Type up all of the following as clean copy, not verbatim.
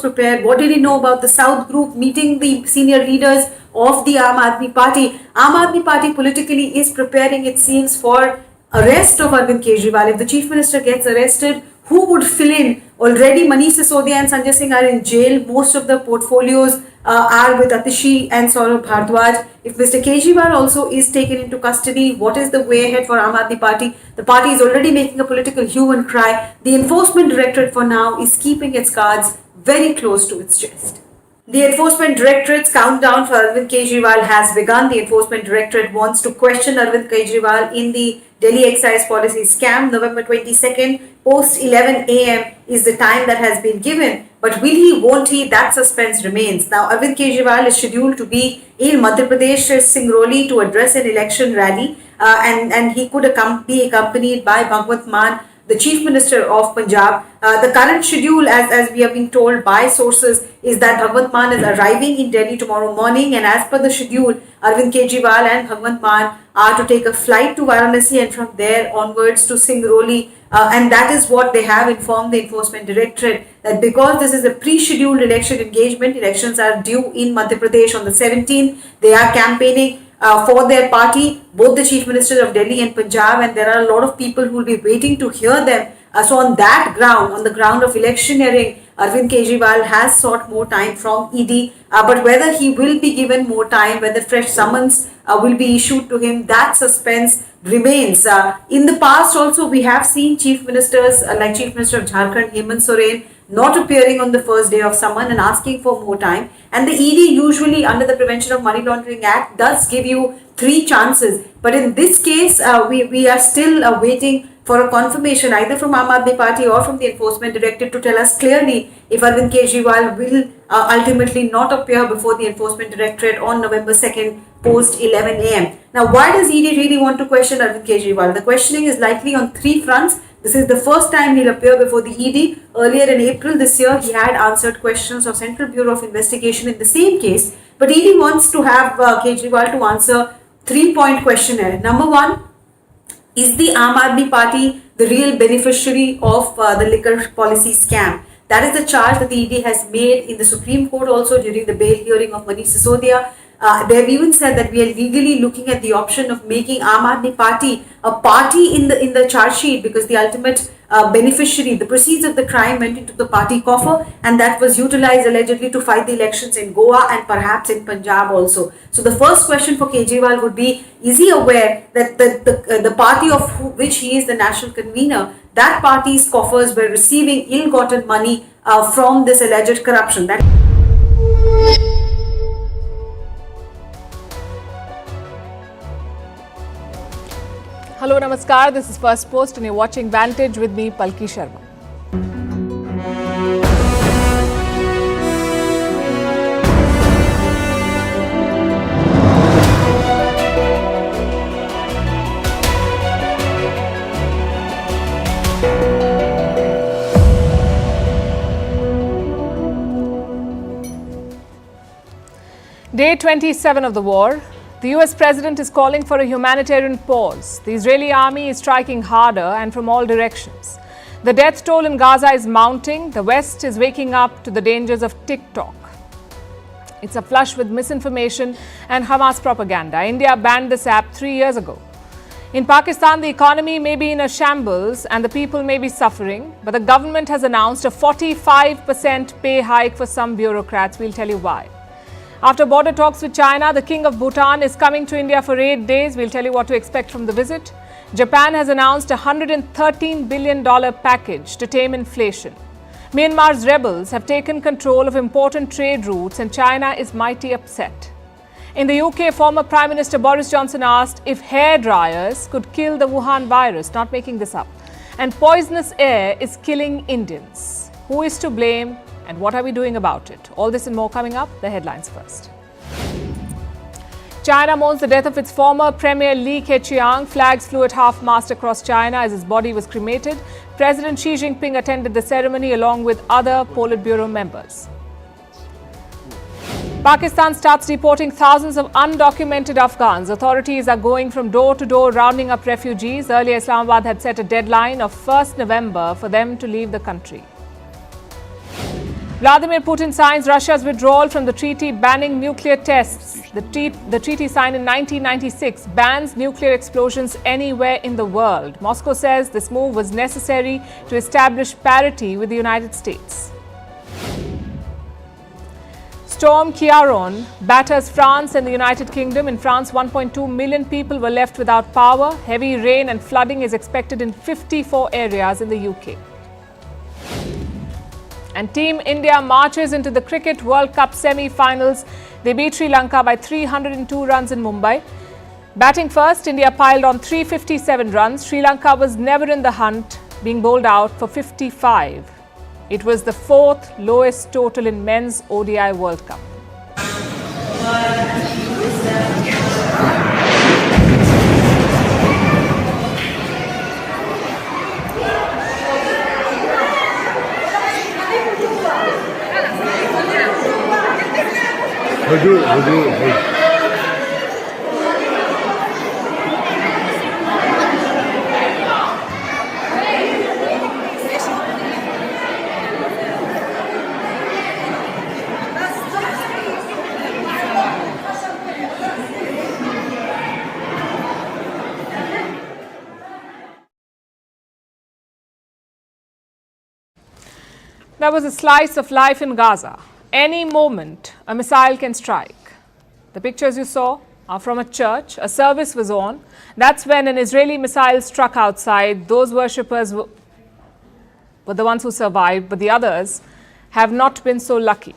prepared? What did he know about the South Group meeting the senior leaders of the Aam Aadmi Party? Aam Aadmi Party politically is preparing, it seems, for arrest of Arvind Kejriwal. If the Chief Minister gets arrested, who would fill in? Already Manish Sisodia and Sanjay Singh are in jail. Most of the portfolios are with Atishi and Saurabh Bhardwaj. If Mr. Kejriwal also is taken into custody, what is the way ahead for Aam Aadmi Party? The party is already making a political hue and cry. The Enforcement Directorate for now is keeping its cards very close to its chest. The Enforcement Directorate's countdown for Arvind Kejriwal has begun. The Enforcement Directorate wants to question Arvind Kejriwal in the Delhi excise policy scam. November 22nd, post 11 a.m. is the time that has been given. But will he, won't he? That suspense remains. Now, Arvind Kejriwal is scheduled to be in Madhya Pradesh's Singrauli to address an election rally. And he could be accompanied by Bhagwant Mann, the Chief Minister of Punjab. The current schedule, as we have been told by sources, is that Bhagwant Mann is arriving in Delhi tomorrow morning, and as per the schedule, Arvind Kejriwal and Bhagwant Mann are to take a flight to Varanasi and from there onwards to Singrauli. And that is what they have informed the Enforcement Directorate, that because this is a pre-scheduled election engagement, elections are due in Madhya Pradesh on the 17th, they are campaigning for their party, both the Chief Ministers of Delhi and Punjab, and there are a lot of people who will be waiting to hear them. So on that ground, on the ground of electioneering, Arvind Kejriwal has sought more time from ED, but whether he will be given more time, whether fresh summons will be issued to him, that suspense remains. In the past also, we have seen Chief Ministers like Chief Minister of Jharkhand, Hemant Soren, not appearing on the first day of summon and asking for more time. And the ED usually under the Prevention of Money Laundering Act does give you 3 chances. But in this case, we are still waiting for a confirmation either from Aam Aadmi Party or from the Enforcement Directorate to tell us clearly if Arvind Kejriwal will ultimately not appear before the Enforcement Directorate on November 2nd post 11 a.m. Now, why does ED really want to question Arvind Kejriwal? The questioning is likely on 3 fronts. This is the first time he'll appear before the ED. Earlier in April this year, he had answered questions of Central Bureau of Investigation in the same case. But ED wants to have Kejriwal to answer 3-point questionnaire. Number 1, is the Aam Aadmi Party the real beneficiary of the liquor policy scam? That is the charge that the ED has made in the Supreme Court also during the bail hearing of Manish Sisodia. They have even said that we are legally looking at the option of making Aam Aadmi Party a party in the charge sheet, because the ultimate beneficiary, the proceeds of the crime went into the party coffer, and that was utilized allegedly to fight the elections in Goa and perhaps in Punjab also. So the first question for Kejriwal would be, is he aware that the party of which he is the national convener, that party's coffers were receiving ill-gotten money from this alleged corruption? Hello, Namaskar. This is First Post and you're watching Vantage with me, Palki Sharma. Day 27 of the war. The US President is calling for a humanitarian pause. The Israeli army is striking harder and from all directions. The death toll in Gaza is mounting. The West is waking up to the dangers of TikTok. It's a flush with misinformation and Hamas propaganda. India banned this app 3 years ago. In Pakistan, the economy may be in a shambles and the people may be suffering, but the government has announced a 45% pay hike for some bureaucrats. We'll tell you why. After border talks with China, the King of Bhutan is coming to India for 8 days. We'll tell you what to expect from the visit. Japan has announced a $113 billion package to tame inflation. Myanmar's rebels have taken control of important trade routes and China is mighty upset. In the UK, former Prime Minister Boris Johnson asked if hair dryers could kill the Wuhan virus, not making this up. And poisonous air is killing Indians. Who is to blame? And what are we doing about it? All this and more coming up. The headlines first. China mourns the death of its former Premier Li Keqiang. Flags flew at half-mast across China as his body was cremated. President Xi Jinping attended the ceremony along with other Politburo members. Pakistan starts deporting thousands of undocumented Afghans. Authorities are going from door to door rounding up refugees. Earlier, Islamabad had set a deadline of 1st November for them to leave the country. Vladimir Putin signs Russia's withdrawal from the treaty banning nuclear tests. The treaty signed in 1996 bans nuclear explosions anywhere in the world. Moscow says this move was necessary to establish parity with the United States. Storm Ciaran batters France and the United Kingdom. In France, 1.2 million people were left without power. Heavy rain and flooding is expected in 54 areas in the UK. And Team India marches into the Cricket World Cup semi-finals. They beat Sri Lanka by 302 runs in Mumbai. Batting first, India piled on 357 runs. Sri Lanka was never in the hunt, being bowled out for 55. It was the fourth lowest total in men's ODI World Cup. That was a slice of life in Gaza. Any moment, a missile can strike. The pictures you saw are from a church. A service was on. That's when an Israeli missile struck outside. Those worshippers were the ones who survived, but the others have not been so lucky.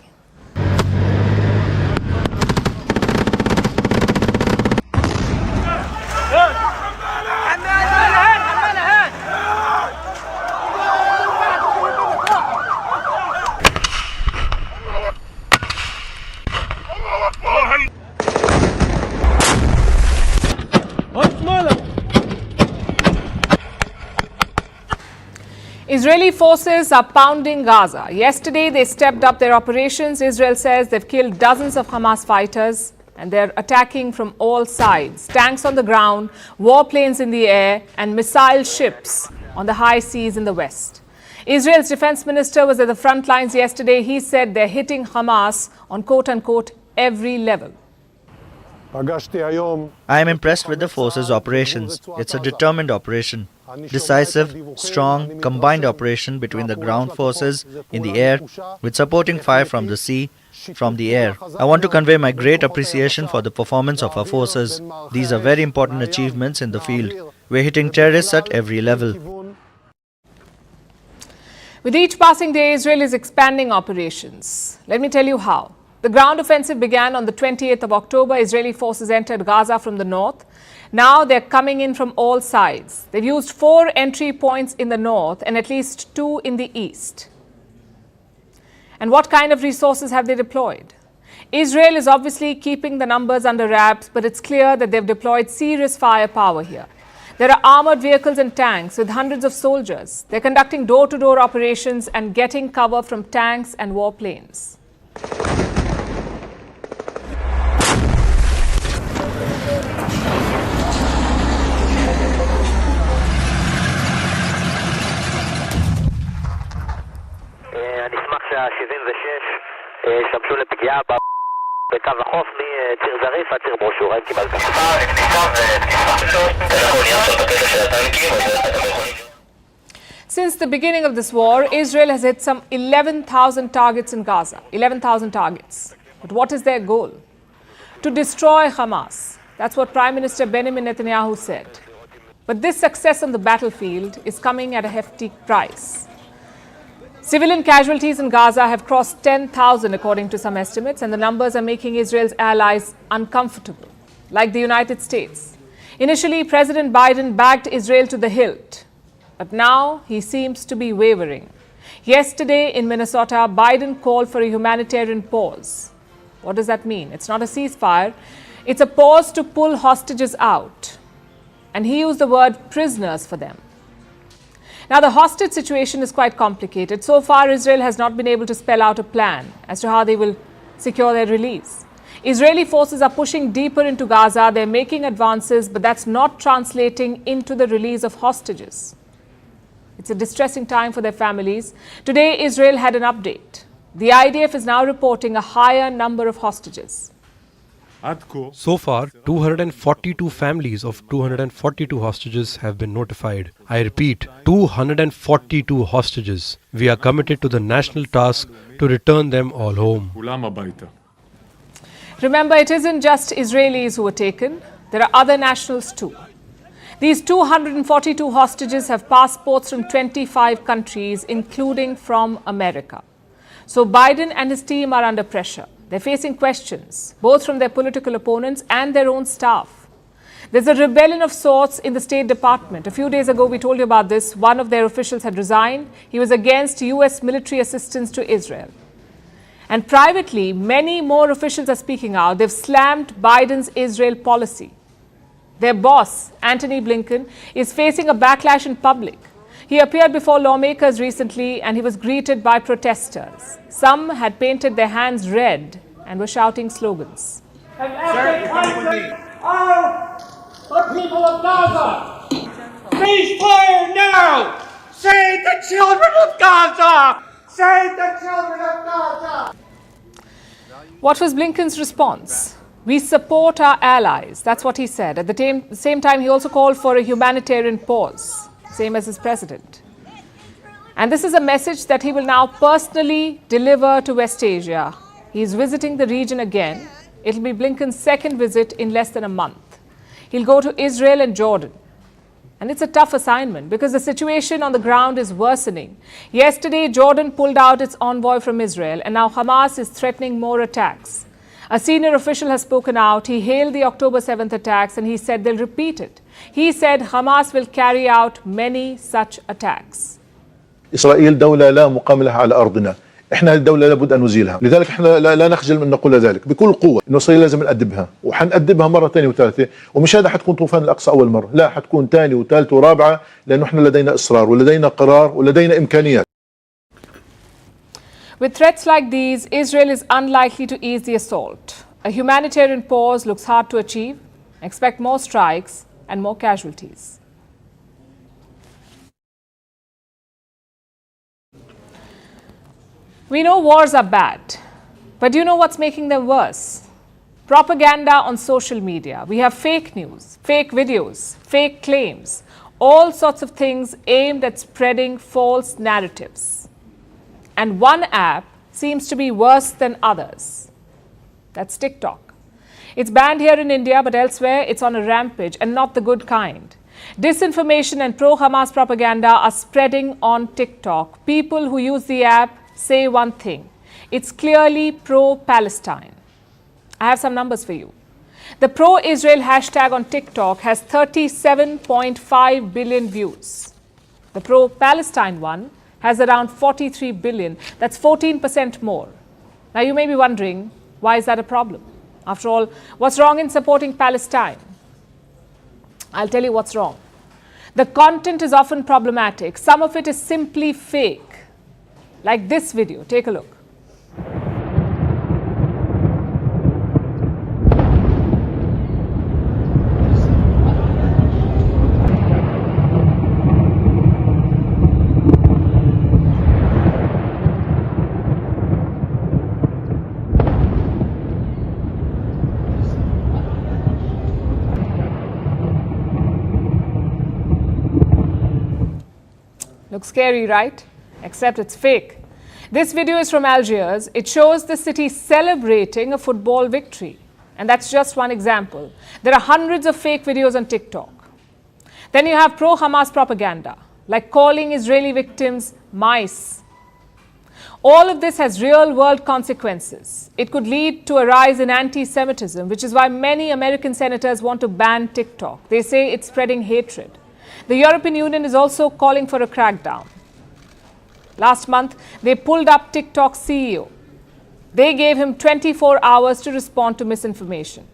Israeli forces are pounding Gaza. Yesterday, they stepped up their operations. Israel says they've killed dozens of Hamas fighters and they're attacking from all sides. Tanks on the ground, warplanes in the air, and missile ships on the high seas in the west. Israel's defense minister was at the front lines yesterday. He said they're hitting Hamas on quote-unquote every level. I am impressed with the force's operations. It's a determined operation. Decisive, strong, combined operation between the ground forces in the air with supporting fire from the sea, from the air. I want to convey my great appreciation for the performance of our forces. These are very important achievements in the field. We're hitting terrorists at every level. With each passing day, Israel is expanding operations. Let me tell you how. The ground offensive began on the 28th of October. Israeli forces entered Gaza from the north. Now they're coming in from all sides. They've used 4 entry points in the north and at least 2 in the east. And what kind of resources have they deployed? Israel is obviously keeping the numbers under wraps, but it's clear that they've deployed serious firepower here. There are armored vehicles and tanks with hundreds of soldiers. They're conducting door-to-door operations and getting cover from tanks and warplanes. נשמח שה-76 שמשו לפגיעה בקו החוף מציר זריף עד ציר ברושור. האם קיבלת? Since the beginning of this war, Israel has hit some 11,000 targets in Gaza. 11,000 targets. But what is their goal? To destroy Hamas. That's what Prime Minister Benjamin Netanyahu said. But this success on the battlefield is coming at a hefty price. Civilian casualties in Gaza have crossed 10,000 according to some estimates, and the numbers are making Israel's allies uncomfortable, like the United States. Initially, President Biden backed Israel to the hilt, but now he seems to be wavering. Yesterday in Minnesota, Biden called for a humanitarian pause. What does that mean? It's not a ceasefire. It's a pause to pull hostages out. And he used the word prisoners for them. Now, the hostage situation is quite complicated. So far, Israel has not been able to spell out a plan as to how they will secure their release. Israeli forces are pushing deeper into Gaza. They're making advances, but that's not translating into the release of hostages. It's a distressing time for their families. Today, Israel had an update. The IDF is now reporting a higher number of hostages. So far, 242 families of 242 hostages have been notified. I repeat, 242 hostages. We are committed to the national task to return them all home. Remember, it isn't just Israelis who were taken. There are other nationals too. These 242 hostages have passports from 25 countries, including from America. So Biden and his team are under pressure. They're facing questions, both from their political opponents and their own staff. There's a rebellion of sorts in the State Department. A few days ago, we told you about this. One of their officials had resigned. He was against U.S. military assistance to Israel. And privately, many more officials are speaking out. They've slammed Biden's Israel policy. Their boss, Antony Blinken, is facing a backlash in public. He appeared before lawmakers recently and he was greeted by protesters. Some had painted their hands red and were shouting slogans. And ethnic cleansing of the people of Gaza. Ceasefire now! Save the children of Gaza! Save the children of Gaza! What was Blinken's response? We support our allies. That's what he said. At the same time, he also called for a humanitarian pause, same as his president. And this is a message that he will now personally deliver to West Asia. He's visiting the region again. It'll be Blinken's second visit in less than a month. He'll go to Israel and Jordan. And it's a tough assignment because the situation on the ground is worsening. Yesterday, Jordan pulled out its envoy from Israel, and now Hamas is threatening more attacks. A senior official has spoken out. He hailed the October 7th attacks and he said they'll repeat it. He said Hamas will carry out many such attacks. إسرائيل دولة لا مقام لها على أرضنا. إحنا الدولة لابد أن نزيلها. لذلك إحنا لا نخجل من نقول ذلك بكل قوة. إنه إسرائيل لازم نأدبها وحنأدبها مرة ثانية وثالثة، ومش هذا حتكون طوفان الأقصى أول مرة، لا حتكون ثانية وثالثة ورابعة، لأنه إحنا لدينا إصرار ولدينا قرار ولدينا إمكانيات. With threats like these, Israel is unlikely to ease the assault. A humanitarian pause looks hard to achieve. Expect more strikes and more casualties. We know wars are bad, but do you know what's making them worse? Propaganda on social media. We have fake news, fake videos, fake claims, all sorts of things aimed at spreading false narratives. And one app seems to be worse than others. That's TikTok. It's banned here in India, but elsewhere it's on a rampage and not the good kind. Disinformation and pro-Hamas propaganda are spreading on TikTok. People who use the app say one thing. It's clearly pro-Palestine. I have some numbers for you. The pro-Israel hashtag on TikTok has 37.5 billion views. The pro-Palestine one has around 43 billion. That's 14% more. Now you may be wondering, why is that a problem? After all, what's wrong in supporting Palestine? I'll tell you what's wrong. The content is often problematic. Some of it is simply fake. Like this video, take a look. Looks scary, right? Except it's fake. This video is from Algiers. It shows the city celebrating a football victory. And that's just one example. There are hundreds of fake videos on TikTok. Then you have pro-Hamas propaganda, like calling Israeli victims mice. All of this has real-world consequences. It could lead to a rise in anti-Semitism, which is why many American senators want to ban TikTok. They say it's spreading hatred. The European Union is also calling for a crackdown. Last month, they pulled up TikTok's CEO. They gave him 24 hours to respond to misinformation.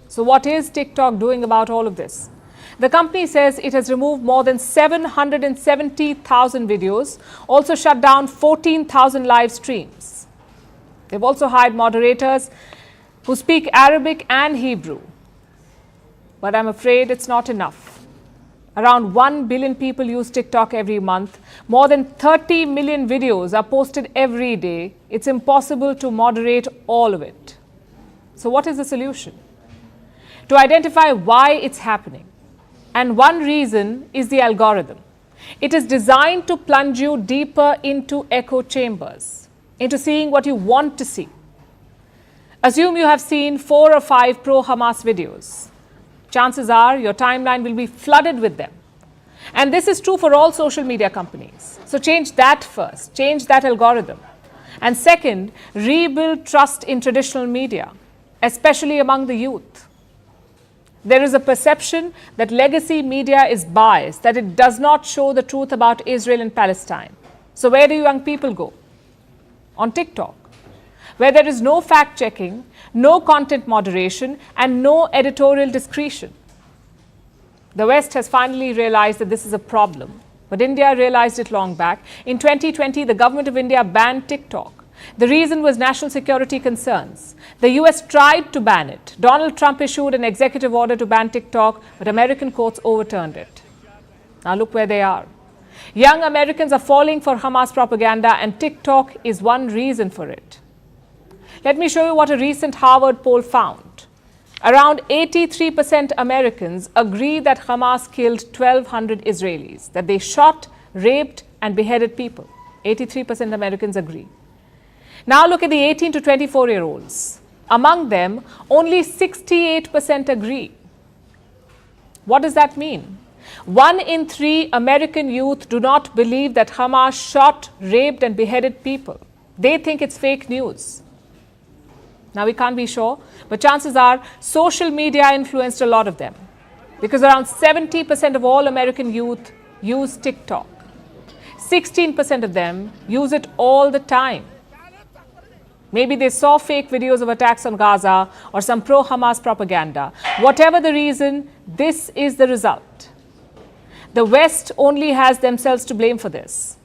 So what is TikTok doing about all of this? The company says it has removed more than 770,000 videos, also shut down 14,000 live streams. They've also hired moderators who speak Arabic and Hebrew. But I'm afraid it's not enough. Around 1 billion people use TikTok every month. More than 30 million videos are posted every day. It's impossible to moderate all of it. So what is the solution? To identify why it's happening. And one reason is the algorithm. It is designed to plunge you deeper into echo chambers, into seeing what you want to see. Assume you have seen 4 or 5 pro-Hamas videos. Chances are your timeline will be flooded with them. And this is true for all social media companies. So change that first, change that algorithm. And second, rebuild trust in traditional media, especially among the youth. There is a perception that legacy media is biased, that it does not show the truth about Israel and Palestine. So where do young people go? On TikTok, where there is no fact-checking, no content moderation, and no editorial discretion. The West has finally realized that this is a problem, but India realized it long back. In 2020, the government of India banned TikTok. The reason was national security concerns. The US tried to ban it. Donald Trump issued an executive order to ban TikTok, but American courts overturned it. Now look where they are. Young Americans are falling for Hamas propaganda, and TikTok is one reason for it. Let me show you what a recent Harvard poll found. Around 83% Americans agree that Hamas killed 1,200 Israelis, that they shot, raped, and beheaded people. 83% Americans agree. Now look at the 18 to 24-year-olds. Among them, only 68% agree. What does that mean? 1 in 3 American youth do not believe that Hamas shot, raped, and beheaded people. They think it's fake news. Now, we can't be sure, but chances are social media influenced a lot of them, because around 70% of all American youth use TikTok. 16% of them use it all the time. Maybe they saw fake videos of attacks on Gaza or some pro-Hamas propaganda. Whatever the reason, this is the result. The West only has themselves to blame for this.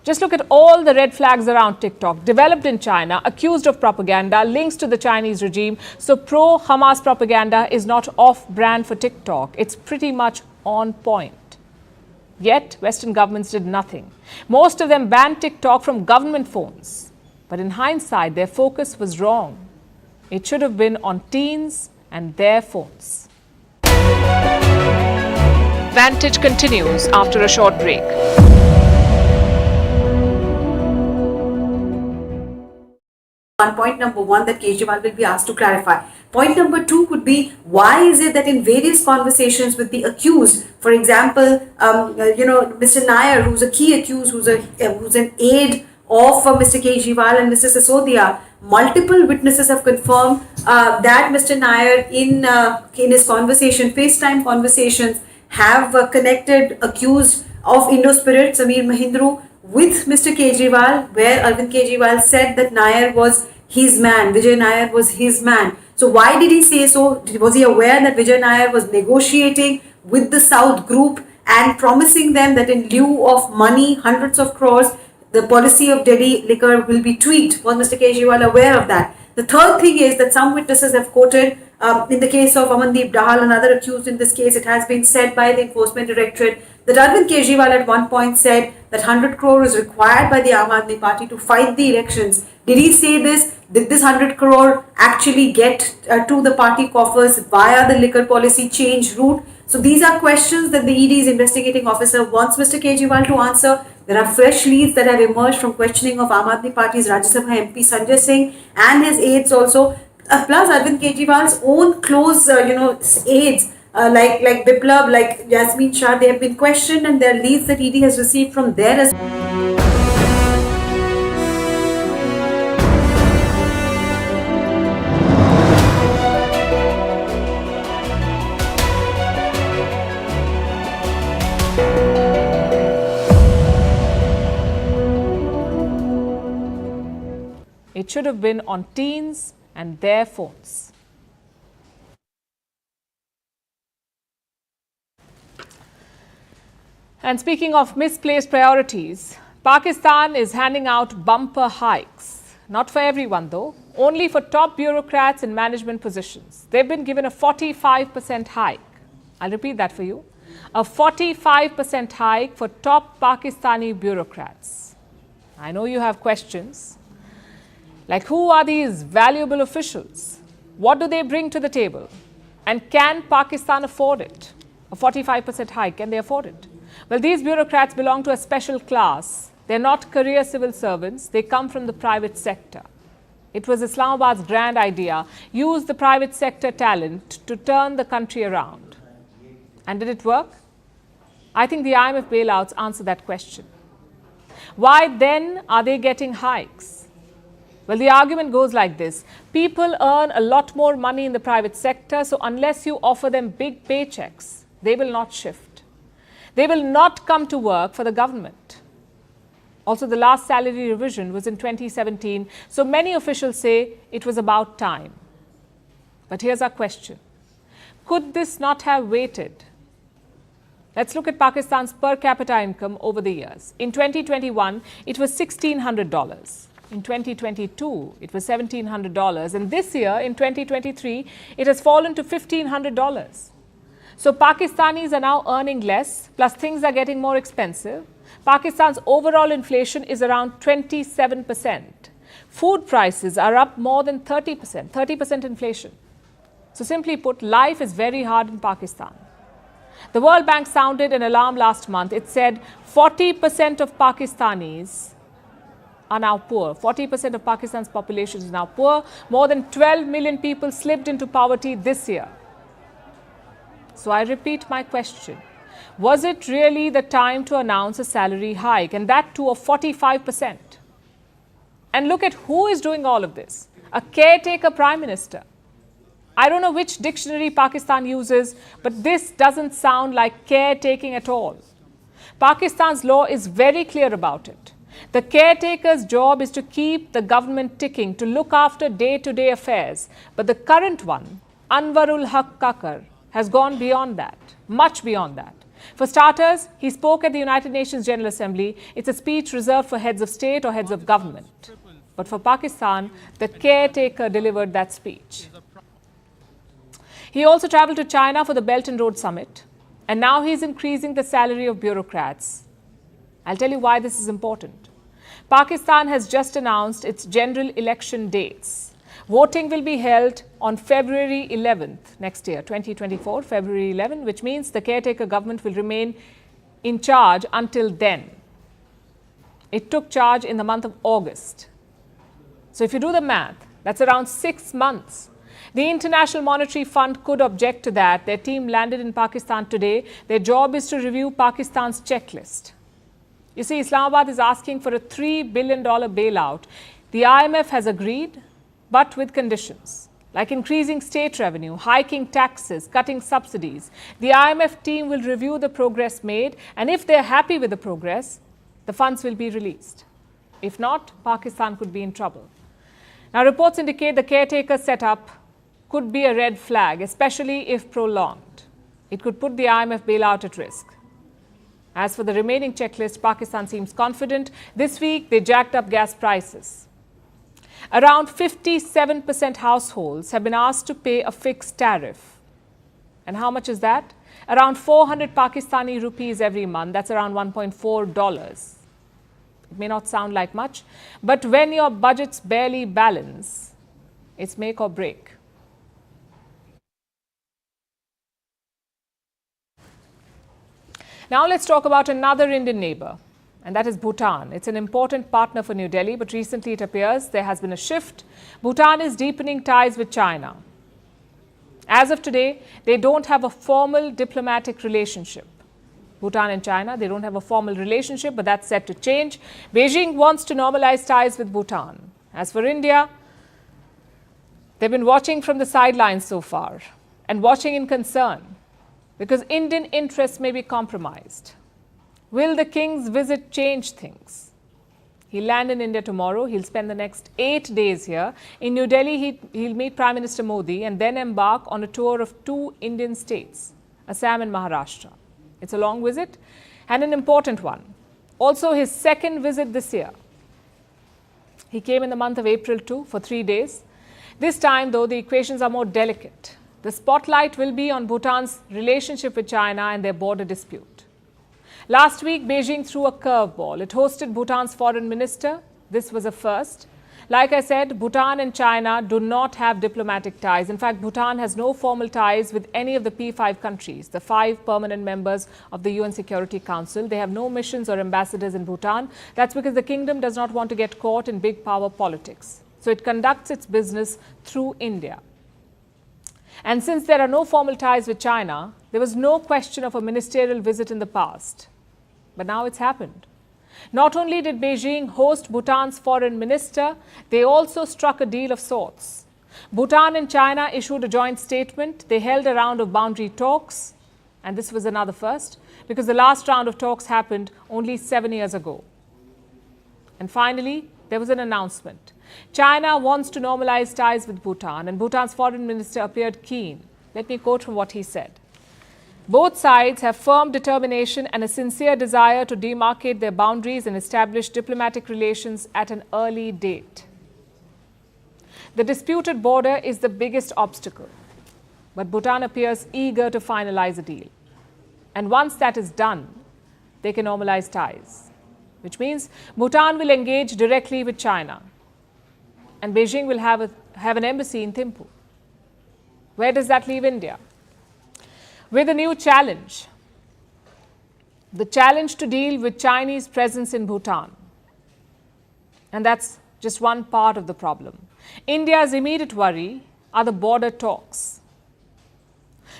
Just look at all the red flags around TikTok, developed in China, accused of propaganda, links to the Chinese regime. So pro-Hamas propaganda is not off-brand for TikTok. It's pretty much on point. Yet, Western governments did nothing. Most of them banned TikTok from government phones. But in hindsight, their focus was wrong. It should have been on teens and their phones. Vantage continues after a short break. Point number 1 that Kejriwal will be asked to clarify. Point number 2 could be, why is it that in various conversations with the accused, for example, Mr. Nair, who's a key accused, who's an aide of Mr. Kejriwal and Mr. Sisodia, multiple witnesses have confirmed that Mr. Nair in his conversation, FaceTime conversations, have connected accused of Indo-Spirit, Samir Mahindru, with Mr. Kejriwal, where Arvind Kejriwal said that Nair was his man, Vijay Nair was his man. So why did he say so? Was he aware that Vijay Nair was negotiating with the South group and promising them that in lieu of money, hundreds of crores, the policy of Delhi liquor will be tweaked? Was Mr. Kejriwal aware of that? The third thing is that some witnesses have quoted, in the case of Amandeep Dahal, another accused in this case, it has been said by the Enforcement Directorate that Arvind Kejriwal at one point said that 100 crore is required by the Aam Aadmi Party to fight the elections. Did he say this? Did this 100 crore actually get to the party coffers via the liquor policy change route? So these are questions that the ED's investigating officer wants Mr. Kejriwal to answer. There are fresh leads that have emerged from questioning of Aam Aadmi Party's Rajya Sabha MP Sanjay Singh and his aides also. Plus Arvind Kejriwal's own close, aides like Biplab, like Jasmine Shah, they have been questioned, and there are leads that ED has received from there as It should have been on teens and their phones. And speaking of misplaced priorities, Pakistan is handing out bumper hikes. Not for everyone though, only for top bureaucrats in management positions. They've been given a 45% hike. I'll repeat that for you. A 45% hike for top Pakistani bureaucrats. I know you have questions. Like, who are these valuable officials? What do they bring to the table? And can Pakistan afford it? A 45% hike, can they afford it? Well, these bureaucrats belong to a special class. They're not career civil servants. They come from the private sector. It was Islamabad's grand idea, use the private sector talent to turn the country around. And did it work? I think the IMF bailouts answer that question. Why then are they getting hikes? Well, the argument goes like this. People earn a lot more money in the private sector, so unless you offer them big paychecks, they will not shift. They will not come to work for the government. Also, the last salary revision was in 2017, so many officials say it was about time. But here's our question. Could this not have waited? Let's look at Pakistan's per capita income over the years. In 2021, it was $1,600. In 2022, it was $1,700. And this year, in 2023, it has fallen to $1,500. So Pakistanis are now earning less, plus things are getting more expensive. Pakistan's overall inflation is around 27%. Food prices are up more than 30% inflation. So simply put, life is very hard in Pakistan. The World Bank sounded an alarm last month. It said 40% of Pakistanis are now poor. 40% of Pakistan's population is now poor. More than 12 million people slipped into poverty this year. So I repeat my question. Was it really the time to announce a salary hike, and that to a 45%? And look at who is doing all of this. A caretaker prime minister. I don't know which dictionary Pakistan uses, but this doesn't sound like caretaking at all. Pakistan's law is very clear about it. The caretaker's job is to keep the government ticking, to look after day-to-day affairs. But the current one, Anwarul Haq Kakar, has gone beyond that, much beyond that. For starters, he spoke at the United Nations General Assembly. It's a speech reserved for heads of state or heads of government. But for Pakistan, the caretaker delivered that speech. He also traveled to China for the Belt and Road Summit. And now he's increasing the salary of bureaucrats. I'll tell you why this is important. Pakistan has just announced its general election dates. Voting will be held on February 11th next year, 2024, February 11, which means the caretaker government will remain in charge until then. It took charge in the month of August. So if you do the math, that's around 6 months. The International Monetary Fund could object to that. Their team landed in Pakistan today. Their job is to review Pakistan's checklist. You see, Islamabad is asking for a $3 billion bailout. The IMF has agreed, but with conditions, like increasing state revenue, hiking taxes, cutting subsidies. The IMF team will review the progress made, and if they're happy with the progress, the funds will be released. If not, Pakistan could be in trouble. Now, reports indicate the caretaker setup could be a red flag, especially if prolonged. It could put the IMF bailout at risk. As for the remaining checklist, Pakistan seems confident. This week, they jacked up gas prices. Around 57% households have been asked to pay a fixed tariff. And how much is that? Around 400 Pakistani rupees every month. That's around $1.4. It may not sound like much, but when your budgets barely balance, it's make or break. Now let's talk about another Indian neighbor, and that is Bhutan. It's an important partner for New Delhi, but recently it appears there has been a shift. Bhutan is deepening ties with China. As of today, they don't have a formal diplomatic relationship. Bhutan and China, they don't have a formal relationship, but that's set to change. Beijing wants to normalize ties with Bhutan. As for India, they've been watching from the sidelines so far, and watching in concern, because Indian interests may be compromised. Will the king's visit change things? He'll land in India tomorrow. He'll spend the next 8 days here. In New Delhi, he'll meet Prime Minister Modi and then embark on a tour of 2 Indian states, Assam and Maharashtra. It's a long visit and an important one. Also, his second visit this year. He came in the month of April too for 3 days. This time, though, the equations are more delicate. The spotlight will be on Bhutan's relationship with China and their border dispute. Last week, Beijing threw a curveball. It hosted Bhutan's foreign minister. This was a first. Like I said, Bhutan and China do not have diplomatic ties. In fact, Bhutan has no formal ties with any of the P5 countries, the 5 permanent members of the UN Security Council. They have no missions or ambassadors in Bhutan. That's because the kingdom does not want to get caught in big power politics. So it conducts its business through India. And since there are no formal ties with China, there was no question of a ministerial visit in the past. But now it's happened. Not only did Beijing host Bhutan's foreign minister, they also struck a deal of sorts. Bhutan and China issued a joint statement. They held a round of boundary talks. And this was another first, because the last round of talks happened only 7 years ago. And finally, there was an announcement. China wants to normalize ties with Bhutan, and Bhutan's foreign minister appeared keen. Let me quote from what he said. Both sides have firm determination and a sincere desire to demarcate their boundaries and establish diplomatic relations at an early date. The disputed border is the biggest obstacle, but Bhutan appears eager to finalize a deal. And once that is done, they can normalize ties, which means Bhutan will engage directly with China, and Beijing will have an embassy in Thimphu. Where does that leave India? With a new challenge, the challenge to deal with Chinese presence in Bhutan. And that's just one part of the problem. India's immediate worry are the border talks.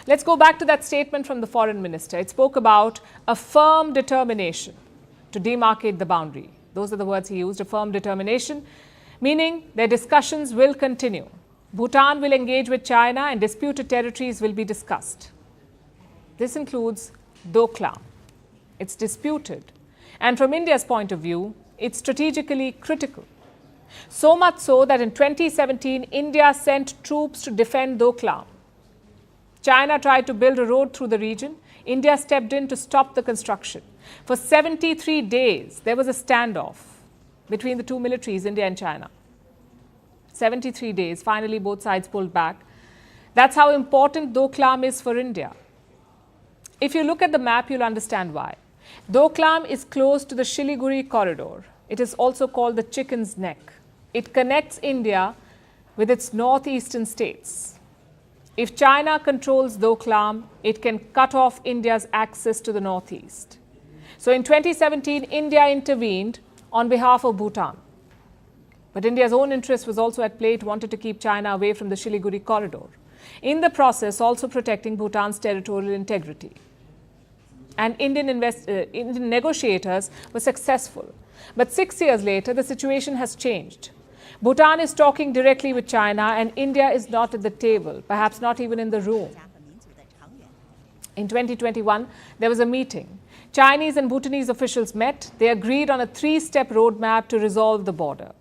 Let's go back to that statement from the foreign minister. It spoke about a firm determination to demarcate the boundary. Those are the words he used, a firm determination, meaning their discussions will continue. Bhutan will engage with China and disputed territories will be discussed. This includes Doklam. It's disputed. And from India's point of view, it's strategically critical. So much so that in 2017, India sent troops to defend Doklam. China tried to build a road through the region. India stepped in to stop the construction. For 73 days, there was a standoff between the two militaries, India and China. 73 days. Finally, both sides pulled back. That's how important Doklam is for India. If you look at the map, you'll understand why. Doklam is close to the Siliguri corridor. It is also called the Chicken's Neck. It connects India with its northeastern states. If China controls Doklam, it can cut off India's access to the northeast. So in 2017, India intervened on behalf of Bhutan. But India's own interest was also at play. It wanted to keep China away from the Siliguri corridor. In the process, also protecting Bhutan's territorial integrity. And Indian negotiators were successful. But 6 years later, the situation has changed. Bhutan is talking directly with China and India is not at the table, perhaps not even in the room. In 2021, there was a meeting. Chinese and Bhutanese officials met. They agreed on a 3-step roadmap to resolve the border.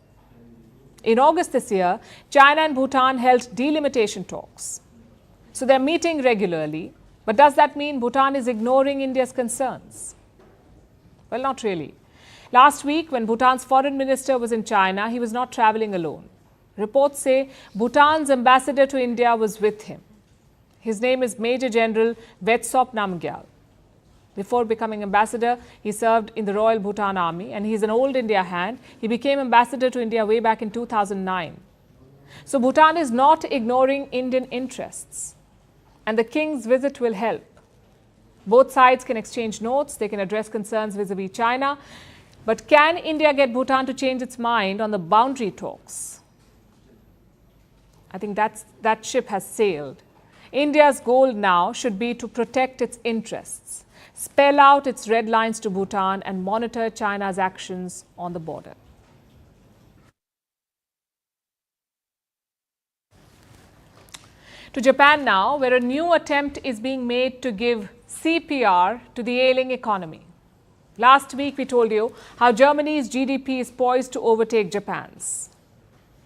In August this year, China and Bhutan held delimitation talks. So they're meeting regularly. But does that mean Bhutan is ignoring India's concerns? Well, not really. Last week, when Bhutan's foreign minister was in China, he was not traveling alone. Reports say Bhutan's ambassador to India was with him. His name is Major General Vetsop Namgyal. Before becoming ambassador, he served in the Royal Bhutan Army, and he's an old India hand. He became ambassador to India way back in 2009. So Bhutan is not ignoring Indian interests. And the king's visit will help. Both sides can exchange notes, they can address concerns vis-a-vis China. But can India get Bhutan to change its mind on the boundary talks? I think that ship has sailed. India's goal now should be to protect its interests, spell out its red lines to Bhutan, and monitor China's actions on the border. To Japan now, where a new attempt is being made to give CPR to the ailing economy. Last week, we told you how Germany's GDP is poised to overtake Japan's.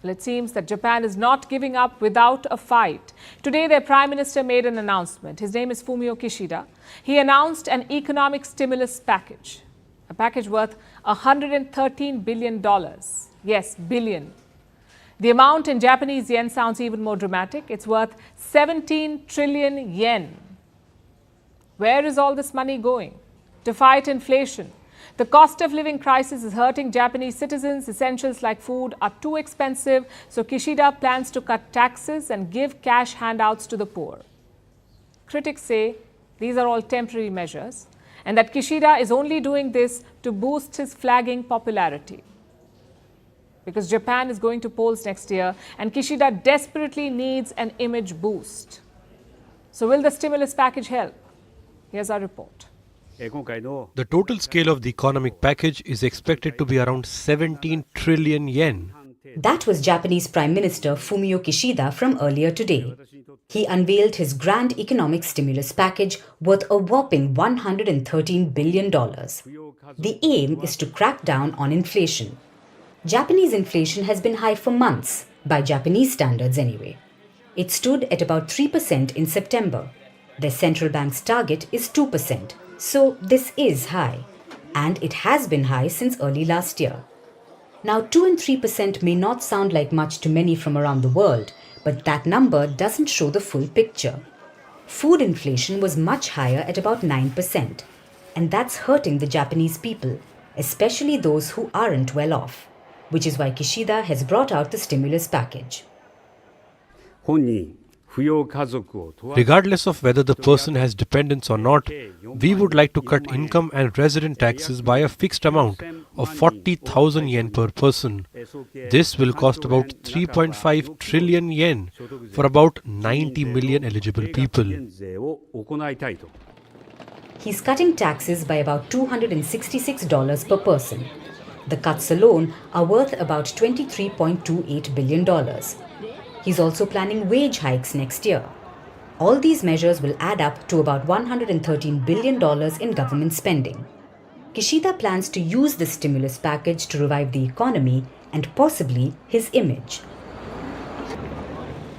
Well, it seems that Japan is not giving up without a fight. Today, their Prime Minister made an announcement. His name is Fumio Kishida. He announced an economic stimulus package, a package worth $113 billion. Yes, billion. The amount in Japanese yen sounds even more dramatic. It's worth 17 trillion yen. Where is all this money going? To fight inflation. The cost of living crisis is hurting Japanese citizens. Essentials like food are too expensive, so Kishida plans to cut taxes and give cash handouts to the poor. Critics say these are all temporary measures and that Kishida is only doing this to boost his flagging popularity. Because Japan is going to polls next year and Kishida desperately needs an image boost. So will the stimulus package help? Here's our report. The total scale of the economic package is expected to be around 17 trillion yen. That was Japanese Prime Minister Fumio Kishida from earlier today. He unveiled his grand economic stimulus package worth a whopping $113 billion. The aim is to crack down on inflation. Japanese inflation has been high for months, by Japanese standards anyway. It stood at about 3% in September. Their central bank's target is 2%. So this is high, and it has been high since early last year. Now 2 and 3% may not sound like much to many from around the world, but that number doesn't show the full picture. Food inflation was much higher at about 9%, and that's hurting the Japanese people, especially those who aren't well off, which is why Kishida has brought out the stimulus package. Regardless of whether the person has dependents or not, we would like to cut income and resident taxes by a fixed amount of 40,000 yen per person. This will cost about 3.5 trillion yen for about 90 million eligible people. He's cutting taxes by about $266 per person. The cuts alone are worth about $23.28 billion. He's also planning wage hikes next year. All these measures will add up to about $113 billion in government spending. Kishida plans to use this stimulus package to revive the economy and possibly his image.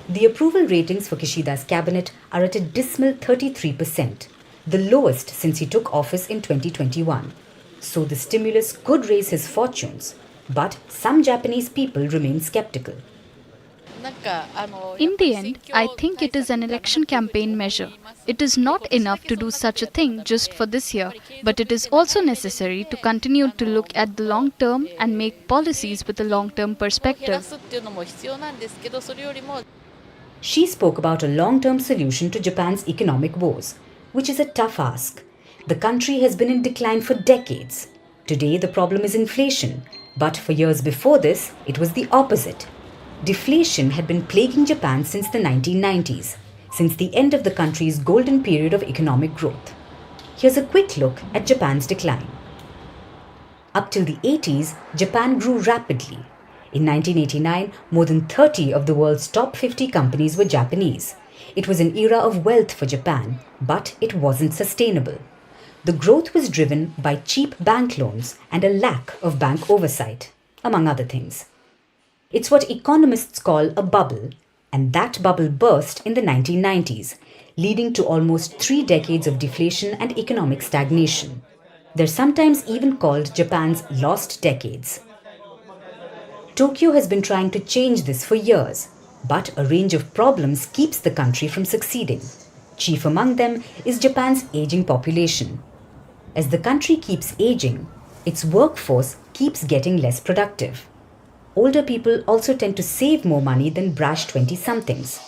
The approval ratings for Kishida's cabinet are at a dismal 33%, the lowest since he took office in 2021. So the stimulus could raise his fortunes, but some Japanese people remain skeptical. In the end, I think it is an election campaign measure. It is not enough to do such a thing just for this year, but it is also necessary to continue to look at the long term and make policies with a long-term perspective. She spoke about a long-term solution to Japan's economic woes, which is a tough ask. The country has been in decline for decades. Today, the problem is inflation, but for years before this, it was the opposite. Deflation had been plaguing Japan since the 1990s, since the end of the country's golden period of economic growth. Here's a quick look at Japan's decline. Up till the 80s, Japan grew rapidly. In 1989, more than 30 of the world's top 50 companies were Japanese. It was an era of wealth for Japan, but it wasn't sustainable. The growth was driven by cheap bank loans and a lack of bank oversight, among other things. It's what economists call a bubble, and that bubble burst in the 1990s, leading to almost 3 decades of deflation and economic stagnation. They're sometimes even called Japan's lost decades. Tokyo has been trying to change this for years, but a range of problems keeps the country from succeeding. Chief among them is Japan's aging population. As the country keeps aging, its workforce keeps getting less productive. Older people also tend to save more money than brash 20-somethings.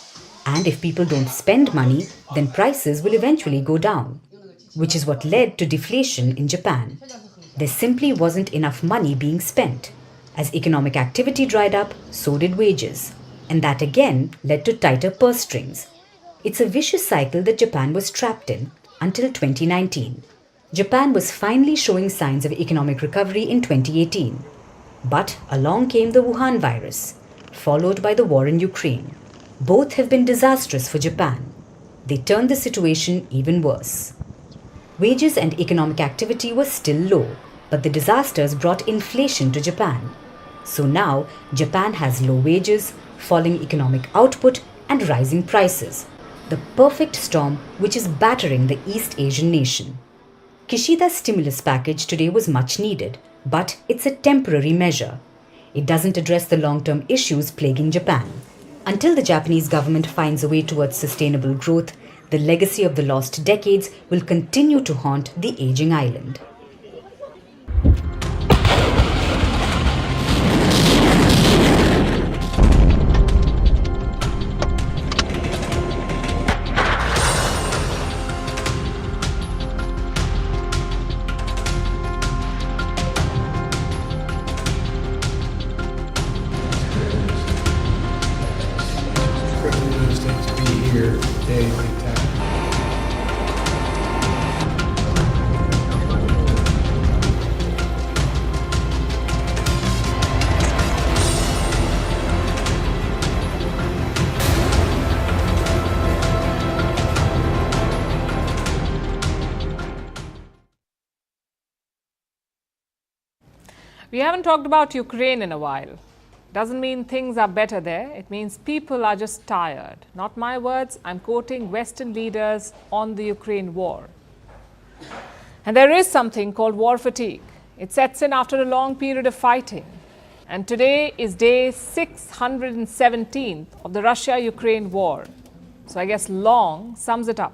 And if people don't spend money, then prices will eventually go down, which is what led to deflation in Japan. There simply wasn't enough money being spent. As economic activity dried up, so did wages. And that again led to tighter purse strings. It's a vicious cycle that Japan was trapped in until 2019. Japan was finally showing signs of economic recovery in 2018. But along came the Wuhan virus, followed by the war in Ukraine. Both have been disastrous for Japan. They turned the situation even worse. Wages and economic activity were still low, but the disasters brought inflation to Japan. So now, Japan has low wages, falling economic output, and rising prices. The perfect storm which is battering the East Asian nation. Kishida's stimulus package today was much needed, but it's a temporary measure. It doesn't address the long-term issues plaguing Japan. Until the Japanese government finds a way towards sustainable growth, the legacy of the lost decades will continue to haunt the aging island. We haven't talked about Ukraine in a while. Doesn't mean things are better there. It means people are just tired. Not my words. I'm quoting Western leaders on the Ukraine war. And there is something called war fatigue. It sets in after a long period of fighting. And today is day 617 of the Russia-Ukraine war. So I guess long sums it up.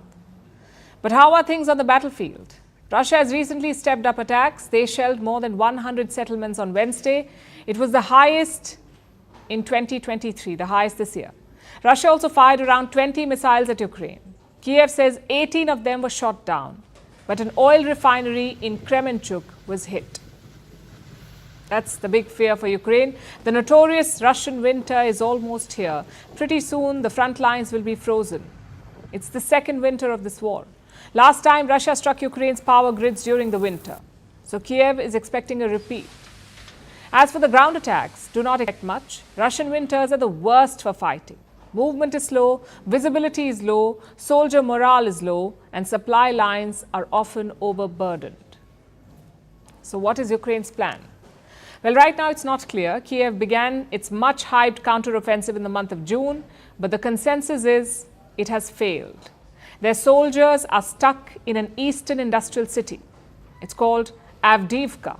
But how are things on the battlefield? Russia has recently stepped up attacks. They shelled more than 100 settlements on Wednesday. It was the highest in 2023, the highest this year. Russia also fired around 20 missiles at Ukraine. Kiev says 18 of them were shot down, but an oil refinery in Kremenchuk was hit. That's the big fear for Ukraine. The notorious Russian winter is almost here. Pretty soon, the front lines will be frozen. It's the second winter of this war. Last time, Russia struck Ukraine's power grids during the winter. So Kiev is expecting a repeat. As for the ground attacks, do not expect much. Russian winters are the worst for fighting. Movement is slow, visibility is low, soldier morale is low, and supply lines are often overburdened. So what is Ukraine's plan? Well, right now it's not clear. Kiev began its much-hyped counteroffensive in the month of June, but the consensus is it has failed. Their soldiers are stuck in an eastern industrial city. It's called Avdiivka.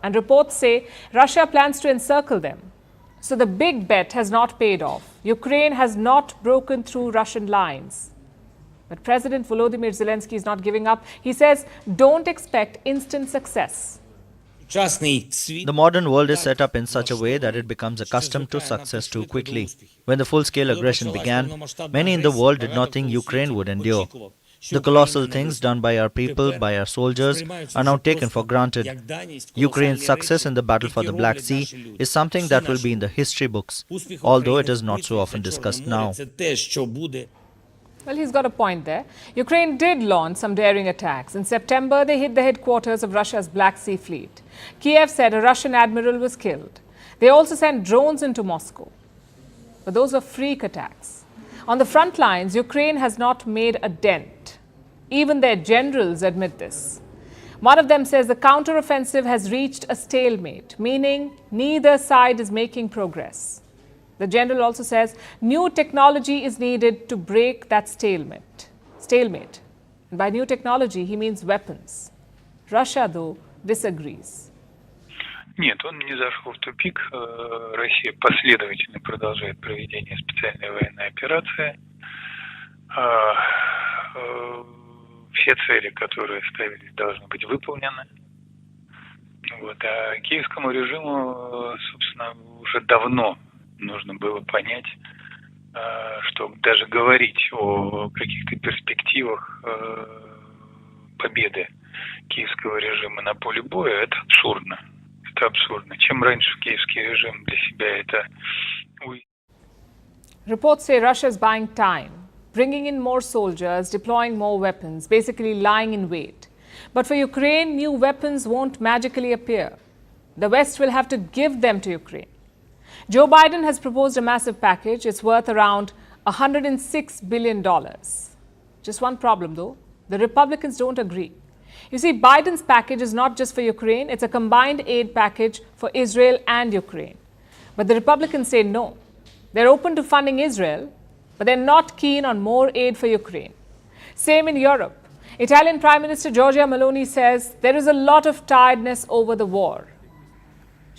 And reports say Russia plans to encircle them. So the big bet has not paid off. Ukraine has not broken through Russian lines. But President Volodymyr Zelensky is not giving up. He says, don't expect instant success. The modern world is set up in such a way that it becomes accustomed to success too quickly. When the full-scale aggression began, many in the world did not think Ukraine would endure. The colossal things done by our people, by our soldiers, are now taken for granted. Ukraine's success in the battle for the Black Sea is something that will be in the history books, although it is not so often discussed now. Well, he's got a point there. Ukraine did launch some daring attacks. In September, they hit the headquarters of Russia's Black Sea Fleet. Kiev said a Russian admiral was killed. They also sent drones into Moscow. But those were freak attacks. On the front lines, Ukraine has not made a dent. Even their generals admit this. One of them says the counteroffensive has reached a stalemate, meaning neither side is making progress. The general also says new technology is needed to break that stalemate. And by new technology, he means weapons. Russia, though, disagrees. Нет, он не зашел в тупик. Россия последовательно продолжает проведение специальной военной операции. Все цели, которые ставились, должны быть выполнены. А киевскому режиму, собственно, уже давно нужно было понять, что даже говорить о каких-то перспективах победы киевского режима на поле боя, это абсурдно. Это абсурдно. Чем раньше киевский режим для себя это... Reports say Russia is buying time, bringing in more soldiers, deploying more weapons, basically lying in wait. But for Ukraine, new weapons won't magically appear. The West will have to give them to Ukraine. Joe Biden has proposed a massive package. It's worth around $106 billion. Just one problem, though. The Republicans don't agree. You see, Biden's package is not just for Ukraine. It's a combined aid package for Israel and Ukraine. But the Republicans say no. They're open to funding Israel, but they're not keen on more aid for Ukraine. Same in Europe. Italian Prime Minister Giorgia Meloni says there is a lot of tiredness over the war.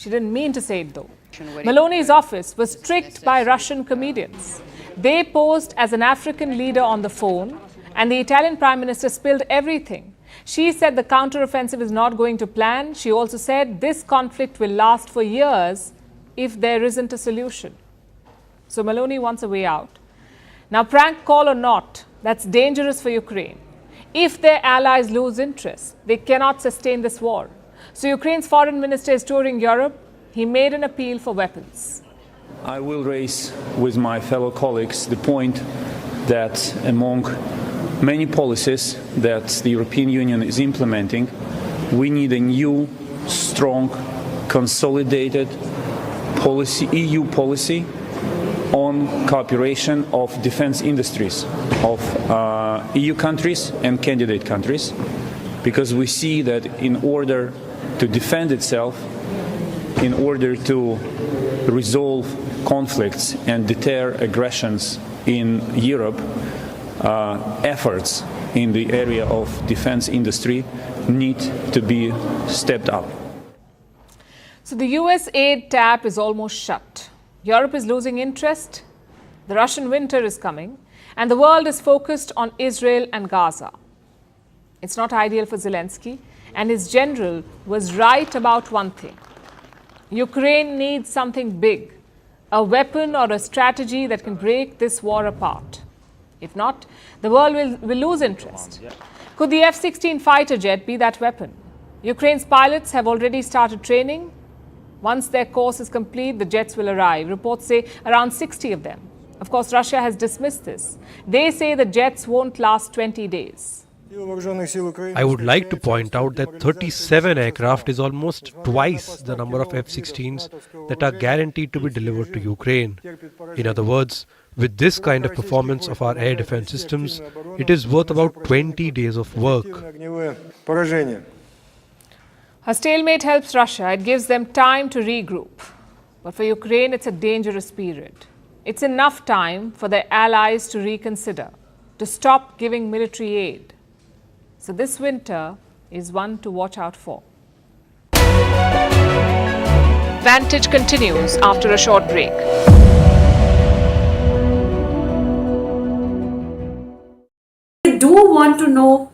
She didn't mean to say it though. Meloni's office was tricked by Russian comedians. They posed as an African leader on the phone, and the Italian Prime Minister spilled everything. She said the counteroffensive is not going to plan. She also said this conflict will last for years if there isn't a solution. So Meloni wants a way out. Now, prank call or not, that's dangerous for Ukraine. If their allies lose interest, they cannot sustain this war. So Ukraine's foreign minister is touring Europe. He made an appeal for weapons. I will raise with my fellow colleagues the point that among many policies that the European Union is implementing, we need a new, strong, consolidated policy, EU policy on cooperation of defense industries of EU countries and candidate countries, because we see that in order to defend itself, in order to resolve conflicts and deter aggressions in Europe, efforts in the area of defense industry need to be stepped up. So the US aid tap is almost shut. Europe is losing interest, the Russian winter is coming, and the world is focused on Israel and Gaza. It's not ideal for Zelensky, and his general was right about one thing. Ukraine needs something big, a weapon or a strategy that can break this war apart. If not, the world will lose interest. Could the F-16 fighter jet be that weapon? Ukraine's pilots have already started training. Once their course is complete, the jets will arrive. Reports say around 60 of them. Of course, Russia has dismissed this. They say the jets won't last 20 days. I would like to point out that 37 aircraft is almost twice the number of F-16s that are guaranteed to be delivered to Ukraine. In other words, with this kind of performance of our air defense systems, it is worth about 20 days of work. A stalemate helps Russia. It gives them time to regroup. But for Ukraine, it's a dangerous period. It's enough time for their allies to reconsider, to stop giving military aid. So this winter is one to watch out for. Vantage continues after a short break. I do want to know